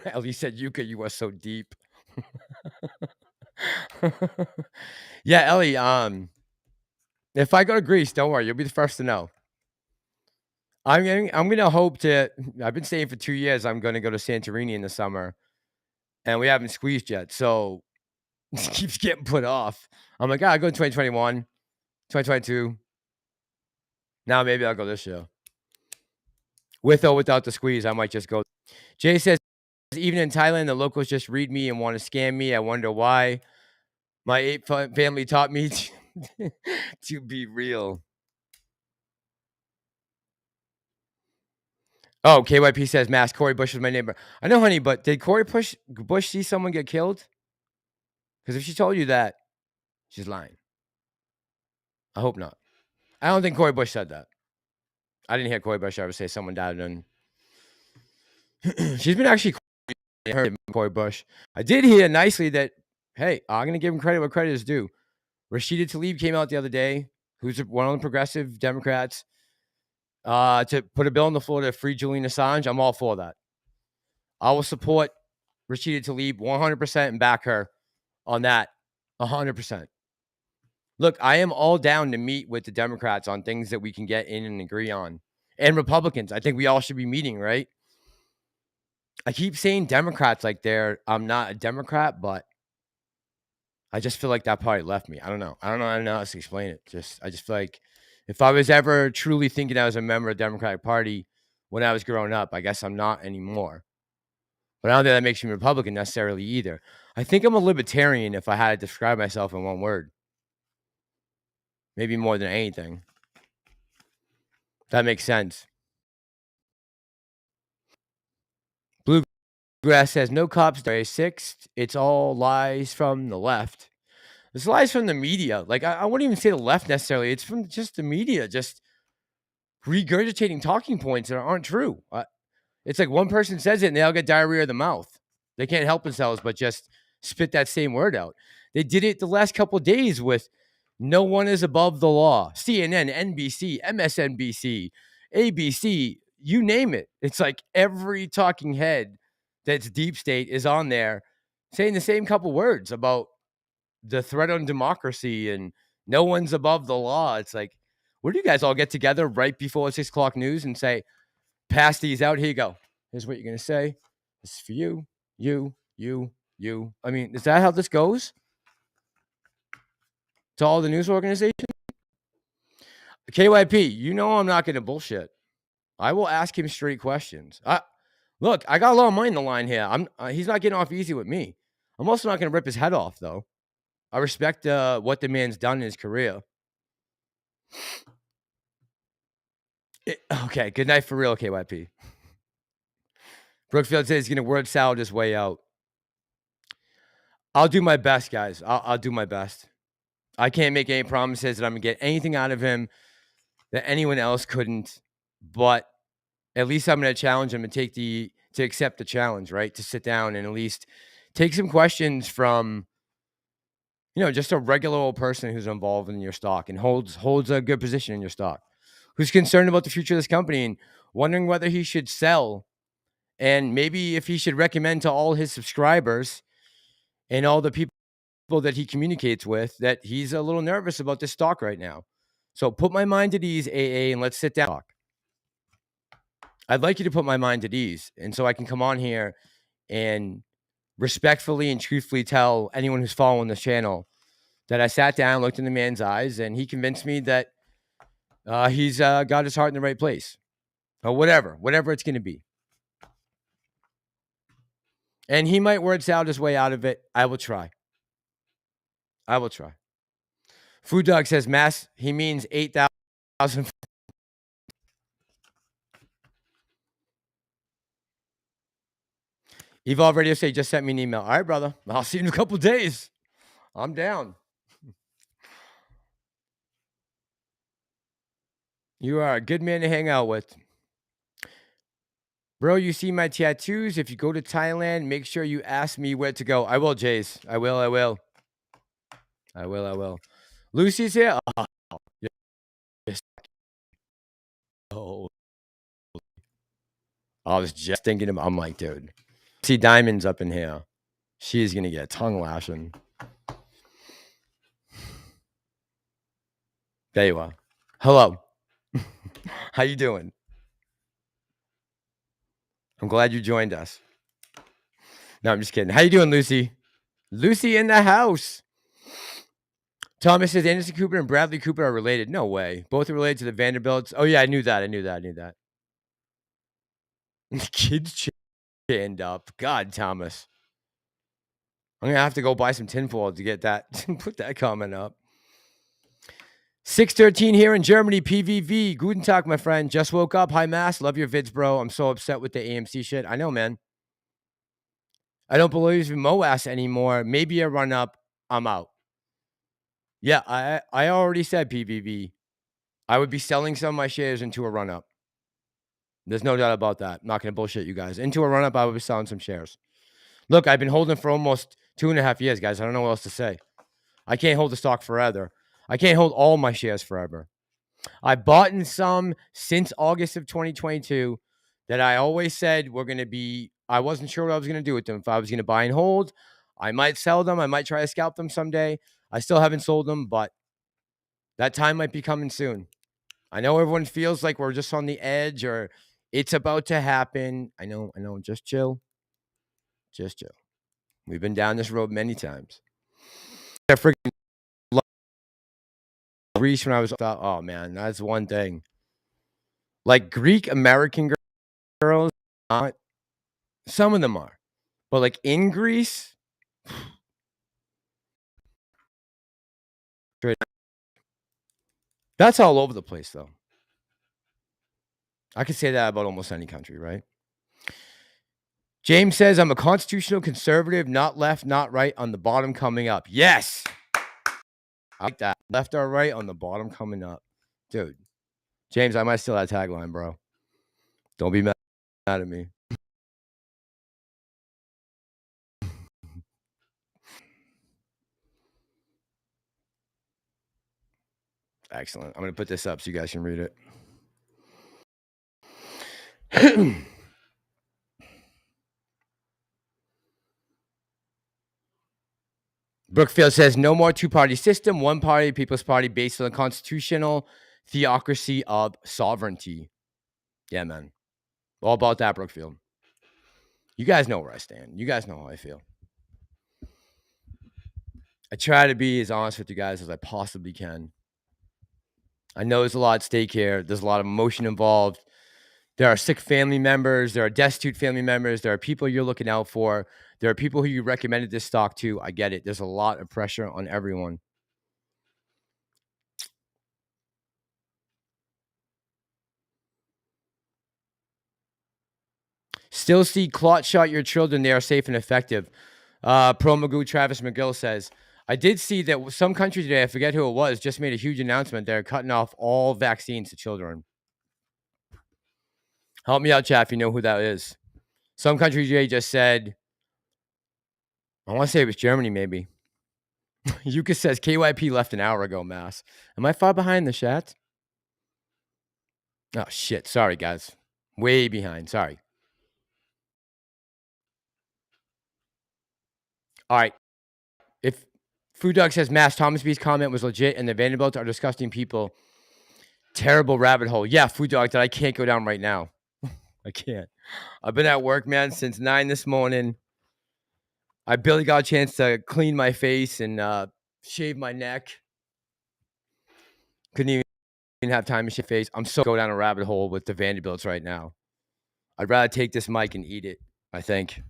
Ellie said, Yuka, you are so deep. Yeah, Ellie, if I go to Greece, don't worry, you'll be the first to know. I'm gonna hope to. I've been saying for 2 years I'm gonna go to Santorini in the summer, and we haven't squeezed yet, so it keeps getting put off. I'm like, I go in 2021, 2022. Now maybe I'll go this year. With or without the squeeze, I might just go. Jay says, even in Thailand, the locals just read me and want to scam me. I wonder why. My ape family taught me to be real. Oh, KYP says, Mass, Corey Bush is my neighbor. I know, honey, but did Corey Bush see someone get killed? Because if she told you that, she's lying. I hope not. I don't think Corey Bush said that. I didn't hear Corey Bush ever say someone died. And she's been actually heard Corey Bush. I did hear nicely that, hey, I'm going to give him credit where credit is due. Rashida Tlaib came out the other day, who's one of the progressive Democrats, to put a bill on the floor to free Julian Assange. I'm all for that. I will support Rashida Tlaib 100% and back her on that 100%. Look, I am all down to meet with the Democrats on things that we can get in and agree on. And Republicans, I think we all should be meeting, right? I keep saying Democrats like I'm not a Democrat, but I just feel like that party left me. I don't know. I don't know how to explain it. I just feel like if I was ever truly thinking I was a member of the Democratic Party when I was growing up, I guess I'm not anymore. But I don't think that makes me Republican necessarily either. I think I'm a libertarian if I had to describe myself in one word. Maybe more than anything. That makes sense. Bluegrass says, no cops are 6th. It's all lies from the left. It's lies from the media. Like, I wouldn't even say the left necessarily. It's from just the media, just regurgitating talking points that aren't true. It's like one person says it and they all get diarrhea of the mouth. They can't help themselves but just spit that same word out. They did it the last couple of days with no one is above the law. CNN, NBC, MSNBC, ABC, you name it. It's like every talking head that's deep state is on there saying the same couple words about the threat on democracy and no one's above the law. It's like, where do you guys all get together right before 6 o'clock news and say, pass these out? Here you go. Here's what you're going to say. This is for you, you. I mean, is that how this goes? To all the news organizations? KYP, you know I'm not going to bullshit. I will ask him straight questions. Look, I got a lot of money in the line here. He's not getting off easy with me. I'm also not going to rip his head off, though. I respect what the man's done in his career. Okay, good night for real, KYP. Brookfield says he's going to word salad his way out. I'll do my best, guys. I'll do my best. I can't make any promises that I'm going to get anything out of him that anyone else couldn't, but at least I'm going to challenge him and to accept the challenge, right? To sit down and at least take some questions from, just a regular old person who's involved in your stock and holds a good position in your stock, who's concerned about the future of this company and wondering whether he should sell and maybe if he should recommend to all his subscribers and all the people that he communicates with that he's a little nervous about this stock right now. So put my mind at ease, AA, and let's sit down. I'd like you to put my mind at ease. And so I can come on here and respectfully and truthfully tell anyone who's following this channel that I sat down, looked in the man's eyes, and he convinced me that he's got his heart in the right place, or whatever it's going to be. And he might word salad his way out of it. I will try. Food Dog says mass. He means 8,000. Evolve Radio say just sent me an email. All right, brother. I'll see you in a couple days. I'm down. You are a good man to hang out with. Bro, you see my tattoos? If you go to Thailand, make sure you ask me where to go. I will, Jace. I will. Lucy's here? Oh, yes. Oh. I was just thinking about, I'm like, dude. See Diamond's up in here. She's going to get a tongue lashing. There you are. Hello. How you doing? I'm glad you joined us. No, I'm just kidding. How you doing, Lucy? Lucy in the house. Thomas says Anderson Cooper and Bradley Cooper are related. No way. Both are related to the Vanderbilts. Oh, yeah, I knew that. The kids stand up. God, Thomas. I'm going to have to go buy some tinfoil to get that. Put that comment up. 613 here in Germany, PVV. Guten Tag, my friend. Just woke up. Hi, Mass. Love your vids, bro. I'm so upset with the AMC shit. I know, man. I don't believe in MOAS anymore. Maybe a run-up. I'm out. Yeah, I already said, PVV. I would be selling some of my shares into a run-up. There's no doubt about that. I'm not going to bullshit you guys. Into a run-up, I would be selling some shares. Look, I've been holding for almost 2.5 years, guys. I don't know what else to say. I can't hold the stock forever. I can't hold all my shares forever. I bought in some since August of 2022 that I always said were going to be, I wasn't sure what I was going to do with them. If I was going to buy and hold, I might sell them. I might try to scalp them someday. I still haven't sold them, but that time might be coming soon. I know everyone feels like we're just on the edge or it's about to happen. I know. Just chill. We've been down this road many times. I freaking love Greece when I was, oh man, that's one thing. Like Greek American girls, not some of them are, but like in Greece, that's all over the place though. I could say that about almost any country, right? James says, I'm a constitutional conservative, not left, not right, on the bottom coming up. Yes. I like that. Left or right, on the bottom coming up. Dude. James, I might steal that tagline, bro. Don't be mad at me. Excellent. I'm going to put this up so you guys can read it. Brookfield says, no more two-party system, one party, People's Party, based on the constitutional theocracy of sovereignty. Yeah, man. All about that, Brookfield. You guys know where I stand. You guys know how I feel. I try to be as honest with you guys as I possibly can. I know there's a lot at stake here. There's a lot of emotion involved. There are sick family members. There are destitute family members. There are people you're looking out for. There are people who you recommended this stock to. I get it. There's a lot of pressure on everyone. Still see clot shot your children. They are safe and effective. Pro Magoo Travis McGill says, I did see that some country today, I forget who it was, just made a huge announcement. They're cutting off all vaccines to children. Help me out, chat, if you know who that is. Some country today just said, I want to say it was Germany, maybe. Yuka says, KYP left an hour ago, Mass. Am I far behind the chat? Oh, shit. Sorry, guys. Way behind. Sorry. All right. If Food Dog says, Mass, Thomas B's comment was legit and the Vanderbilts are disgusting people. Terrible rabbit hole. Yeah, Food Dog, that I can't go down right now. I can't. I've been at work, man, since 9 this morning. I barely got a chance to clean my face and shave my neck. Couldn't even have time to shave face. I'm so go down a rabbit hole with the Vanderbilts right now. I'd rather take this mic and eat it, I think,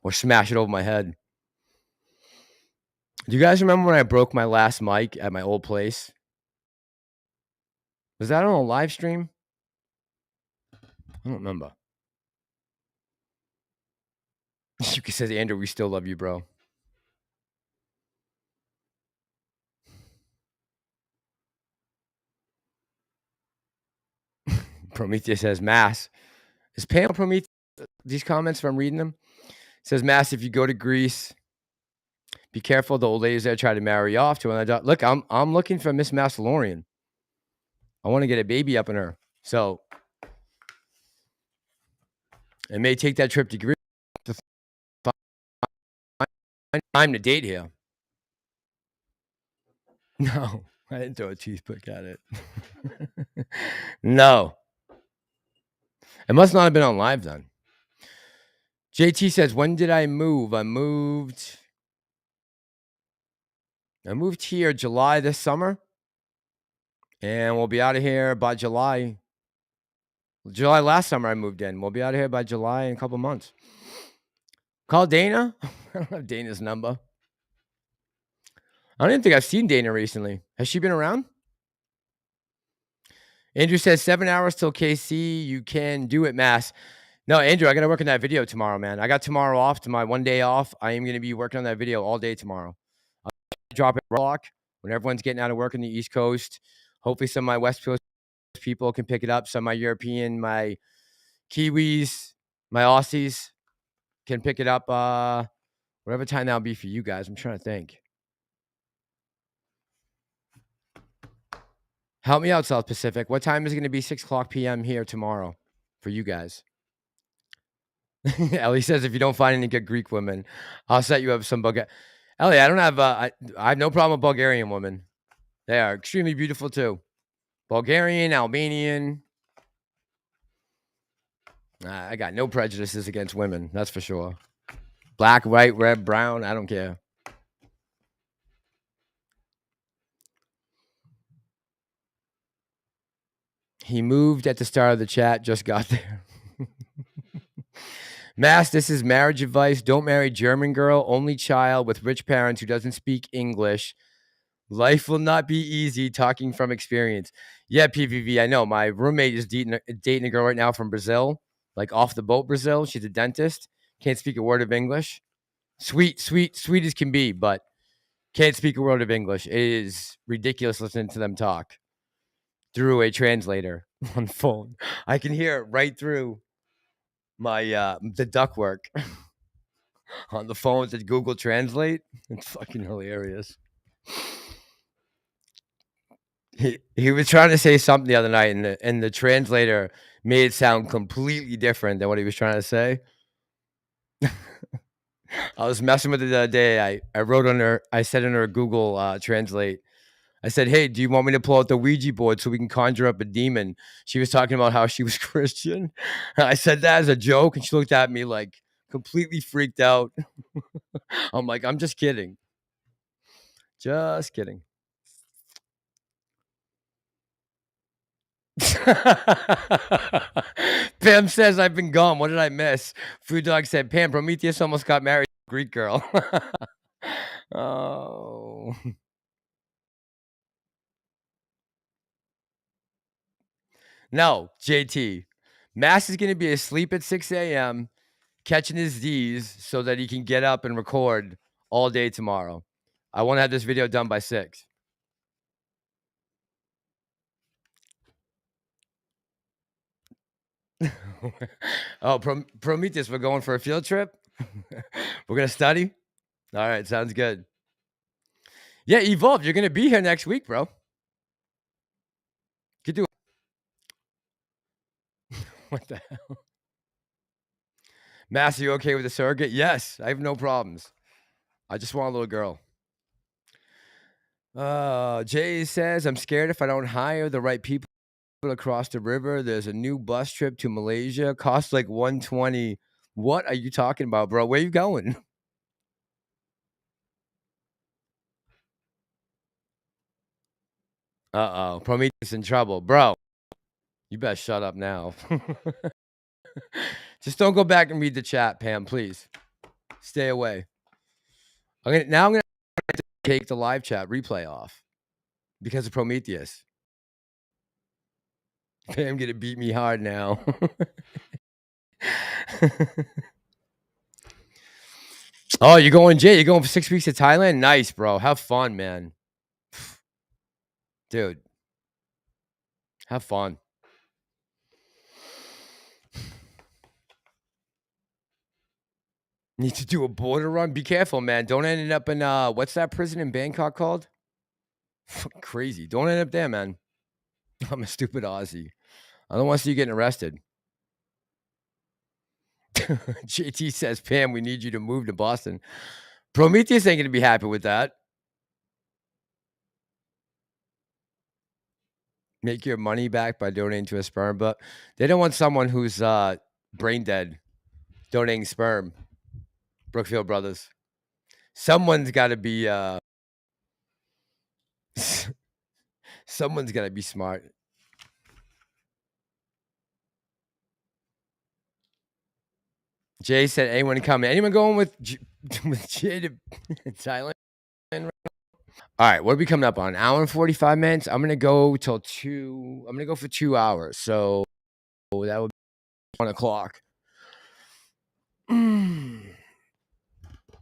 or smash it over my head. Do you guys remember when I broke my last mic at my old place? Was that on a live stream? I don't remember. Yuki says, Andrew, we still love you, bro. Prometheus says, Mass. Is Pam Prometheus? These comments, if I'm reading them, says, Mass, if you go to Greece, be careful. The old ladies there try to marry you off to an adult. Look, I'm looking for Miss Massalorian. I want to get a baby up in her. So I may take that trip to Greece to find time to date here. No, I didn't throw a toothpick at it. No. It must not have been on live then. JT says, when did I move? I moved here July this summer. And we'll be out of here by July. July last summer I moved in. We'll be out of here by July in a couple months. Call Dana. I don't have Dana's number. I don't even think I've seen Dana recently. Has she been around? Andrew says 7 hours till KC. You can do it, Mass. No, Andrew, I got to work on that video tomorrow, man. I got tomorrow off, to my 1 day off. I am going to be working on that video all day tomorrow. I'll drop it rock when everyone's getting out of work on the East Coast. Hopefully some of my West Coast people can pick it up. Some of my European, my Kiwis, my Aussies can pick it up whatever time that'll be for you guys. I'm trying to think. Help me out, South Pacific. What time is it going to be? 6 o'clock p.m. here tomorrow for you guys. Ellie says, if you don't find any good Greek women, I'll set you up some Bulgarian. Ellie, I don't have, I have no problem with Bulgarian women. They are extremely beautiful too. Bulgarian, Albanian. I got no prejudices against women. That's for sure. Black, white, red, brown. I don't care. He moved at the start of the chat. Just got there. Mass, this is marriage advice. Don't marry German girl, only child with rich parents who doesn't speak English. Life will not be easy, talking from experience. Yeah, PVV, I know. My roommate is dating a girl right now from Brazil, like off the boat Brazil. She's a dentist. Can't speak a word of English. Sweet as can be, but can't speak a word of English. It is ridiculous listening to them talk through a translator on phone. I can hear it right through my the ductwork on the phones at Google Translate. It's fucking hilarious. He was trying to say something the other night, and the translator made it sound completely different than what he was trying to say. I was messing with it the other day. I wrote under, I said under Google Translate, I said, hey, do you want me to pull out the Ouija board so we can conjure up a demon? She was talking about how she was Christian. I said that as a joke, and she looked at me like completely freaked out. I'm like, I'm just kidding. Just kidding. Pam says, I've been gone. What did I miss? Food Dog said, Pam, Prometheus almost got married to a Greek girl. Oh. No, JT. Mass is going to be asleep at 6 a.m., catching his D's so that he can get up and record all day tomorrow. I want to have this video done by 6. Oh, Prometheus, we're going for a field trip? We're going to study? All right, sounds good. Yeah, Evolve, you're going to be here next week, bro. Could do it. What the hell? Mass, are you okay with the surrogate? Yes, I have no problems. I just want a little girl. Jay says, I'm scared if I don't hire the right people hospital across the river. There's a new bus trip to Malaysia. Costs like $120. What are you talking about, bro? Where you going? Uh-oh. Prometheus in trouble. Bro, you better shut up now. Just don't go back and read the chat, Pam, please. Stay away. I'm gonna take the live chat replay off because of Prometheus. Pam gonna beat me hard now. Oh, you're going, Jay? You're going for 6 weeks to Thailand? Nice, bro. Have fun, man. Dude, have fun. Need to do a border run? Be careful, man. Don't end up in, what's that prison in Bangkok called? Crazy. Don't end up there, man. I'm a stupid Aussie. I don't want to see you getting arrested. JT says, Pam, we need you to move to Boston. Prometheus ain't going to be happy with that. Make your money back by donating to a sperm, but they don't want someone who's brain dead donating sperm. Brookfield Brothers. Someone's got to be someone's got to be smart. Jay said, anyone coming? Anyone going with Jay to Thailand? All right, what are we coming up on? An hour and 45 minutes. I'm gonna go till 2. I'm gonna go for 2 hours. So that would be 1 o'clock.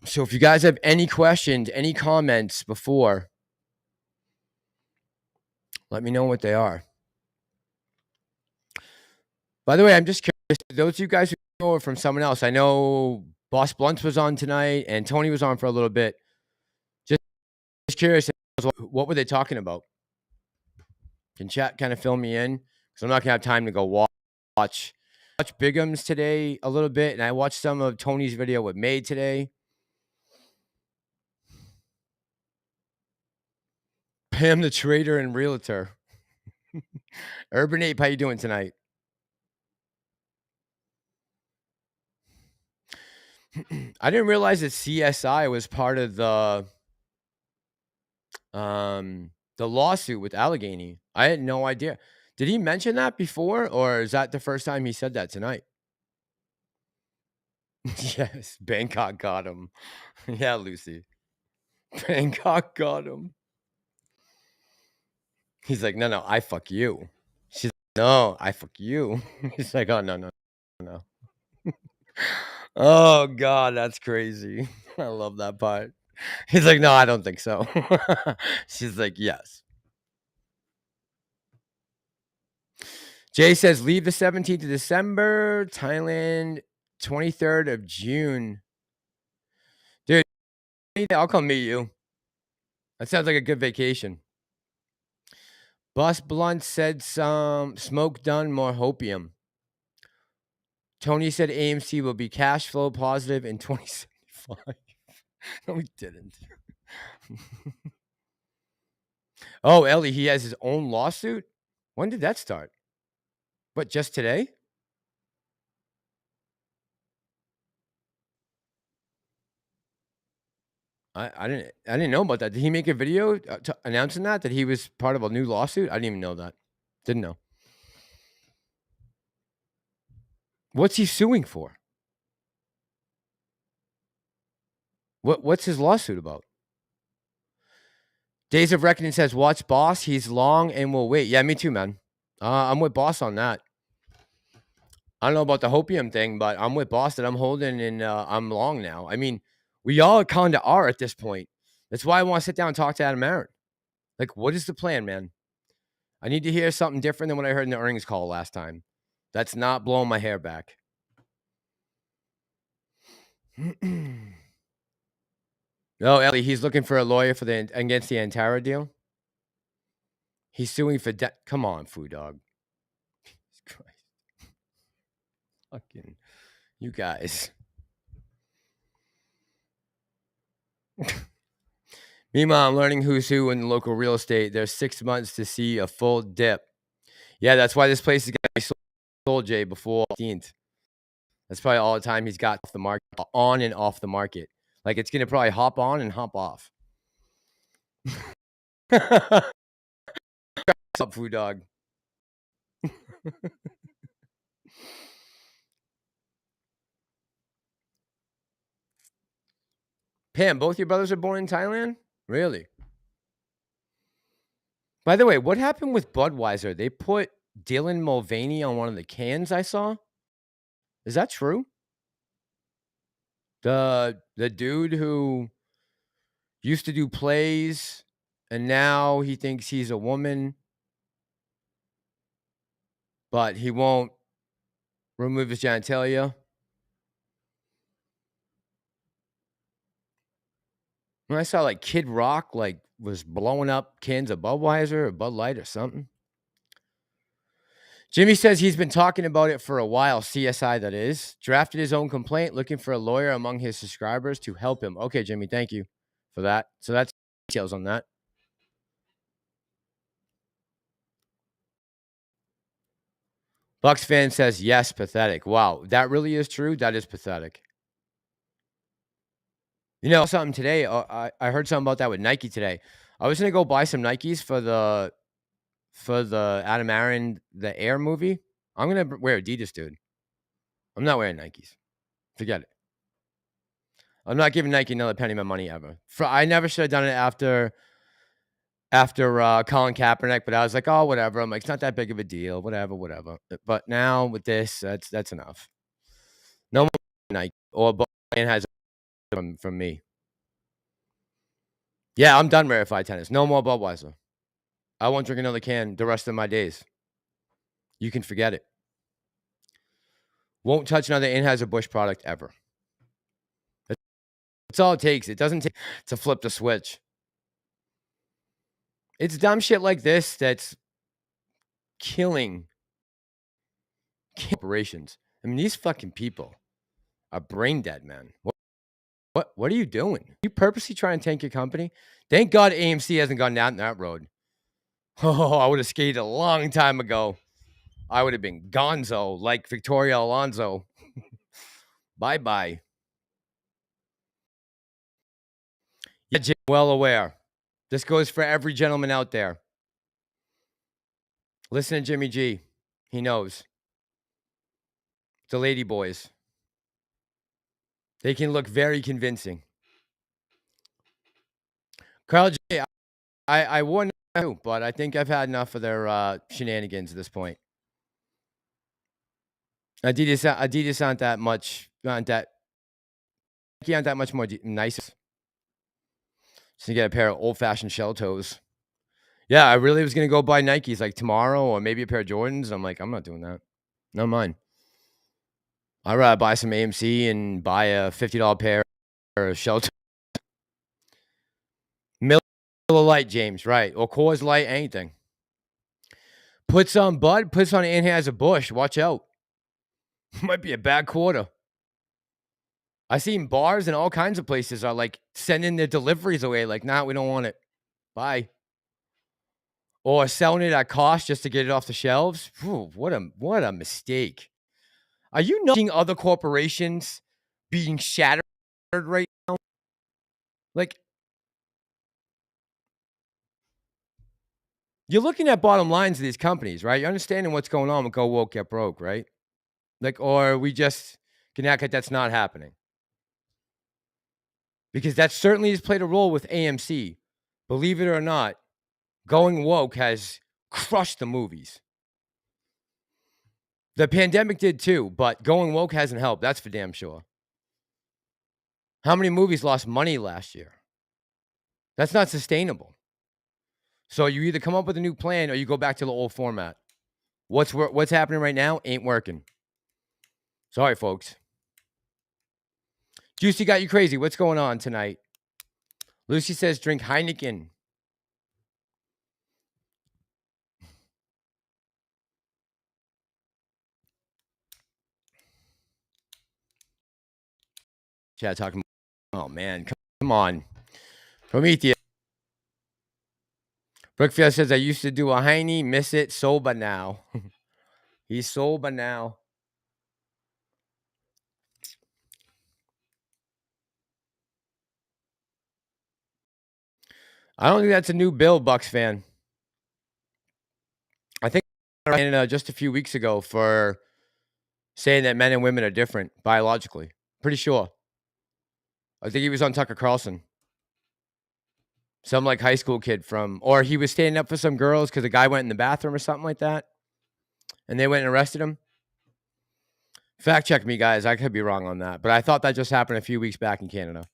So if you guys have any questions, any comments before, let me know what they are. By the way, I'm just curious, those of you guys who know from someone else, I know Boss Blunts was on tonight and Tony was on for a little bit. Just curious, what were they talking about? Can chat kind of fill me in? Because I'm not going to have time to go watch Bigham's today a little bit, and I watched some of Tony's video with May today. Pam the trader and realtor. Urban Ape, how you doing tonight? I didn't realize that CSI was part of the lawsuit with Allegheny. I had no idea. Did he mention that before, or is that the first time he said that tonight? Yes, Bangkok got him. Yeah, Lucy. Bangkok got him. He's like, no, I fuck you. She's like, no, I fuck you. He's like, oh, no. Oh, God, that's crazy. I love that part. He's like, no, I don't think so. She's like, yes. Jay says, leave the 17th of December, Thailand, 23rd of June. Dude, I'll come meet you. That sounds like a good vacation. Bus Blunt said some smoke done, more hopium. Tony said AMC will be cash flow positive in 2075. No, he didn't. Oh, Ellie, he has his own lawsuit? When did that start? What, just today? I didn't know about that. Did he make a video announcing that he was part of a new lawsuit? I didn't even know that. Didn't know. What's he suing for? What's his lawsuit about? Days of Reckoning says, watch Boss. He's long and will wait. Yeah, me too, man. I'm with Boss on that. I don't know about the hopium thing, but I'm with Boss that I'm holding and I'm long now. I mean, we all kind of are at this point. That's why I want to sit down and talk to Adam Aaron. Like, what is the plan, man? I need to hear something different than what I heard in the earnings call last time. That's not blowing my hair back. No, Ellie, he's looking for a lawyer for against the Antara deal. He's suing for debt. Come on, Foo Dog. Christ. Fucking you guys. Meanwhile, I'm learning who's who in local real estate. There's 6 months to see a full dip. Yeah, that's why this place is gonna be sold, Jay, before 15th. That's probably all the time he's got off the market, on and off the market. Like it's gonna probably hop on and hop off. What's up, Food Dog? Pam, both your brothers are born in Thailand? Really? By the way, what happened with Budweiser? They put Dylan Mulvaney on one of the cans I saw. Is that true? The dude who used to do plays and now he thinks he's a woman, but he won't remove his genitalia. When I saw like Kid Rock like was blowing up cans of Budweiser or Bud Light or something. Jimmy says he's been talking about it for a while, CSI that is. Drafted his own complaint, looking for a lawyer among his subscribers to help him. Okay, Jimmy, thank you for that. So that's details on that. Bucks fan says, yes, pathetic. Wow, that really is true. That is pathetic. You know something today? I heard something about that with Nike today. I was gonna go buy some Nikes for the Adam Aaron the Air movie. I'm gonna wear Adidas, dude. I'm not wearing Nikes. Forget it. I'm not giving Nike another penny of my money ever. I never should have done it after Colin Kaepernick, but I was like, oh, whatever. I'm like, it's not that big of a deal. Whatever. But now with this, that's enough. No more Nike or Brian has from me. Yeah, I'm done Rarefied Tennis. No more Budweiser. I won't drink another can the rest of my days. You can forget it. Won't touch another Anheuser-Busch product ever. That's all it takes. It doesn't take to flip the switch. It's dumb shit like this that's killing corporations. I mean, these fucking people are brain dead, man. What are you doing? You purposely try and tank your company? Thank God AMC hasn't gone down that road. Oh, I would have skated a long time ago. I would have been gonzo like Victoria Alonso. Bye-bye. Yeah, Jim, well aware. This goes for every gentleman out there. Listen to Jimmy G. He knows. The lady boys. They can look very convincing. Carl J, I wouldn't know, but I think I've had enough of their shenanigans at this point. Adidas aren't that much, aren't that much more nice. Just to get a pair of old-fashioned shell toes. Yeah, I really was gonna go buy Nikes like tomorrow or maybe a pair of Jordans. I'm like, I'm not doing that. Not mine. I'd rather buy some AMC and buy a $50 pair of shell toes. Miller Lite, James, right? Or Coors Light, anything. Put some Bud, put some Anheuser-Busch. Watch out. Might be a bad quarter. I seen bars and all kinds of places are like sending their deliveries away. Like, nah, we don't want it. Bye. Or selling it at cost just to get it off the shelves. Whew, what a mistake. Are you not seeing other corporations being shattered right now? Like, you're looking at bottom lines of these companies, right? You're understanding what's going on with Go Woke, Get Broke, right? Like, or we just can act like that's not happening. Because that certainly has played a role with AMC. Believe it or not, Going Woke has crushed the movies. The pandemic did too, but Going Woke hasn't helped. That's for damn sure. How many movies lost money last year? That's not sustainable. So you either come up with a new plan or you go back to the old format. What's happening right now ain't working. Sorry, folks. Juicy got you crazy. What's going on tonight? Lucy says drink Heineken. Chad talking. Oh man, come on, Prometheus. Brookfield says, I used to do a Heine, miss it, sober now. He's sober now. I don't think that's a new bill, Bucks fan. I think Canada just a few weeks ago for saying that men and women are different biologically. Pretty sure. I think he was on Tucker Carlson. Some like high school kid or he was standing up for some girls because a guy went in the bathroom or something like that. And they went and arrested him. Fact check me, guys. I could be wrong on that. But I thought that just happened a few weeks back in Canada.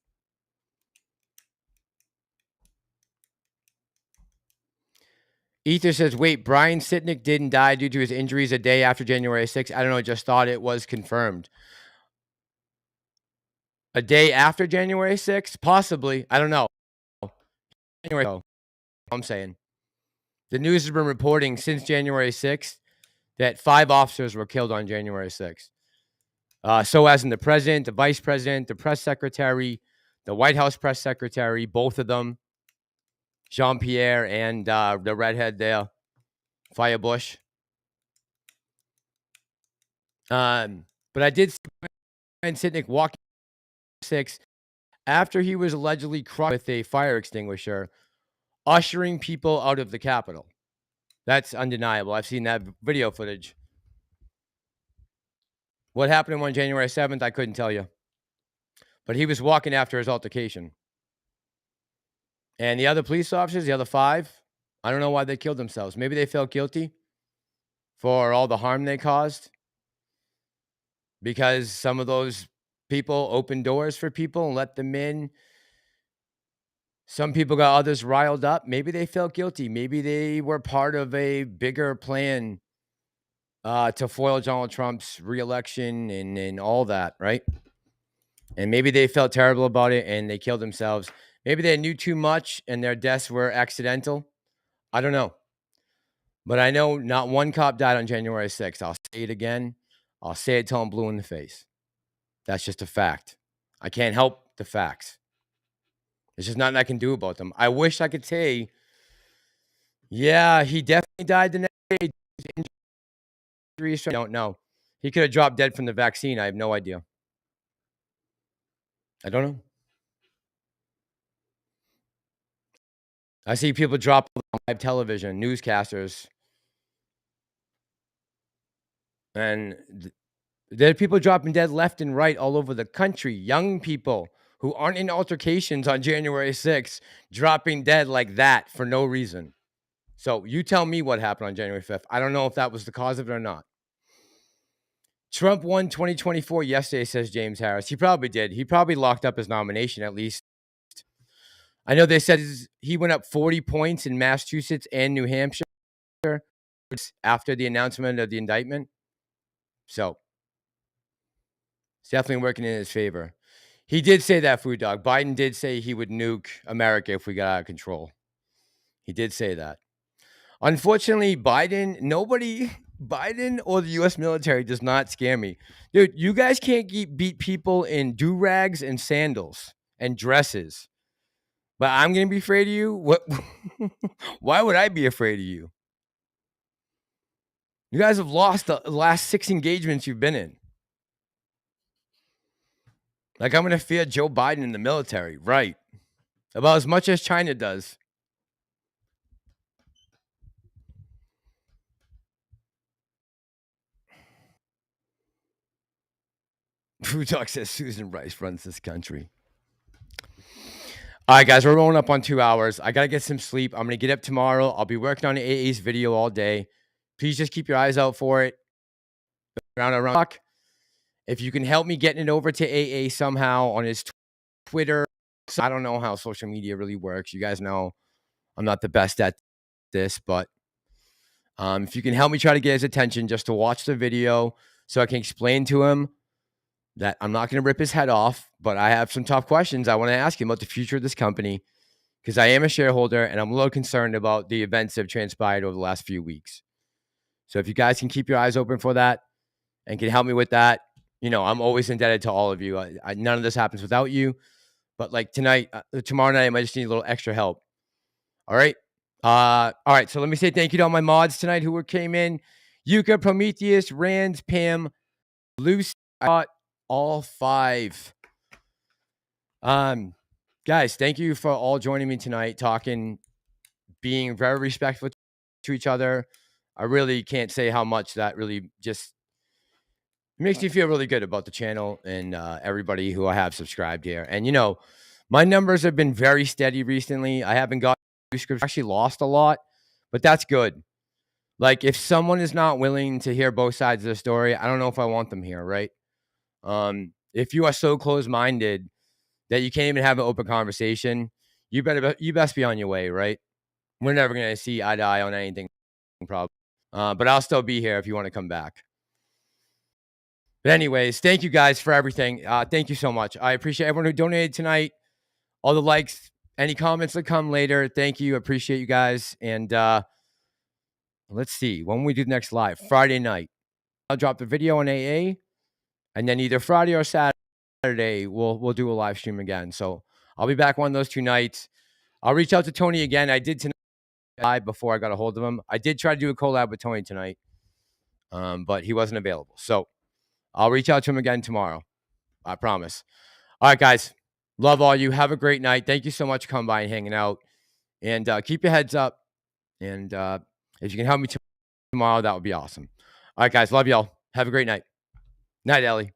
Ether says, wait, Brian Sitnick didn't die due to his injuries a day after January 6th. I don't know. Just thought it was confirmed. A day after January 6th? Possibly. I don't know. Anyway, I'm saying. The news has been reporting since January 6th that 5 officers were killed on January 6th. So as in the president, the vice president, the press secretary, the White House press secretary, both of them, Jean-Pierre and the redhead there, Firebush. But I did see Brian Sitnick walking 6 after he was allegedly crushed with a fire extinguisher, ushering people out of the Capitol. That's undeniable. I've seen that video footage. What happened on January 7th, I couldn't tell you. But he was walking after his altercation. And the other police officers, the other 5, I don't know why they killed themselves. Maybe they felt guilty for all the harm they caused because some of those people opened doors for people and let them in. Some people got others riled up. Maybe they felt guilty. Maybe they were part of a bigger plan to foil Donald Trump's reelection and all that, right? And maybe they felt terrible about it and they killed themselves. Maybe they knew too much and their deaths were accidental. I don't know. But I know not one cop died on January 6th. I'll say it again. I'll say it till I'm blue in the face. That's just a fact. I can't help the facts. There's just nothing I can do about them. I wish I could say, yeah, he definitely died the next day. I don't know. He could have dropped dead from the vaccine. I have no idea. I don't know. I see people drop on live television, newscasters. And there are people dropping dead left and right all over the country. Young people who aren't in altercations on January 6th dropping dead like that for no reason. So you tell me what happened on January 5th. I don't know if that was the cause of it or not. Trump won 2024 yesterday, says James Harris. He probably did. He probably locked up his nomination at least. I know they said he went up 40 points in Massachusetts and New Hampshire after the announcement of the indictment. So it's definitely working in his favor. He did say that, Food Dog. Biden did say he would nuke America if we got out of control. He did say that. Unfortunately, Biden or the U.S. military does not scare me. Dude, you guys can't beat people in do-rags and sandals and dresses. But I'm going to be afraid of you? What? Why would I be afraid of you? You guys have lost the last 6 engagements you've been in. Like, I'm going to fear Joe Biden in the military. Right. About as much as China does. Food Talk says Susan Rice runs this country. All right, guys, we're rolling up on 2 hours. I got to get some sleep. I'm going to get up tomorrow. I'll be working on AA's video all day. Please just keep your eyes out for it. Around. If you can help me getting it over to AA somehow on his Twitter. I don't know how social media really works. You guys know I'm not the best at this, but if you can help me try to get his attention just to watch the video so I can explain to him that I'm not going to rip his head off, but I have some tough questions I want to ask him about the future of this company because I am a shareholder and I'm a little concerned about the events that have transpired over the last few weeks. So if you guys can keep your eyes open for that and can help me with that, I'm always indebted to all of you. None of this happens without you. But like tomorrow night, I might just need a little extra help. All right. All right, so let me say thank you to all my mods tonight who came in. Yuka, Prometheus, Rand, Pam, Lucy, all 5. Guys, thank you for all joining me tonight, talking, being very respectful to each other. I really can't say how much that really just makes me feel really good about the channel and everybody who I have subscribed here. And my numbers have been very steady recently. I haven't got scripts, actually lost a lot, but that's good. Like, if someone is not willing to hear both sides of the story, I don't know if I want them here, right? If you are so close-minded that you can't even have an open conversation, you best be on your way, right? We're never gonna see eye to eye on anything, probably. But I'll still be here if you want to come back. But anyways, thank you guys for everything. Thank you so much. I appreciate everyone who donated tonight, all the likes, any comments that come later. Thank you. Appreciate you guys. And let's see when we do the next live. Friday night, I'll drop the video on AA, and then either Friday or Saturday we'll do a live stream again. So I'll be back one of those 2 nights. I'll reach out to Tony again. I did tonight live before I got a hold of him. I did try to do a collab with Tony tonight, but he wasn't available. So I'll reach out to him again tomorrow. I promise. All right, guys. Love all you. Have a great night. Thank you so much for coming by and hanging out. And keep your heads up. And if you can help me tomorrow, that would be awesome. All right, guys. Love y'all. Have a great night. Night, Ellie.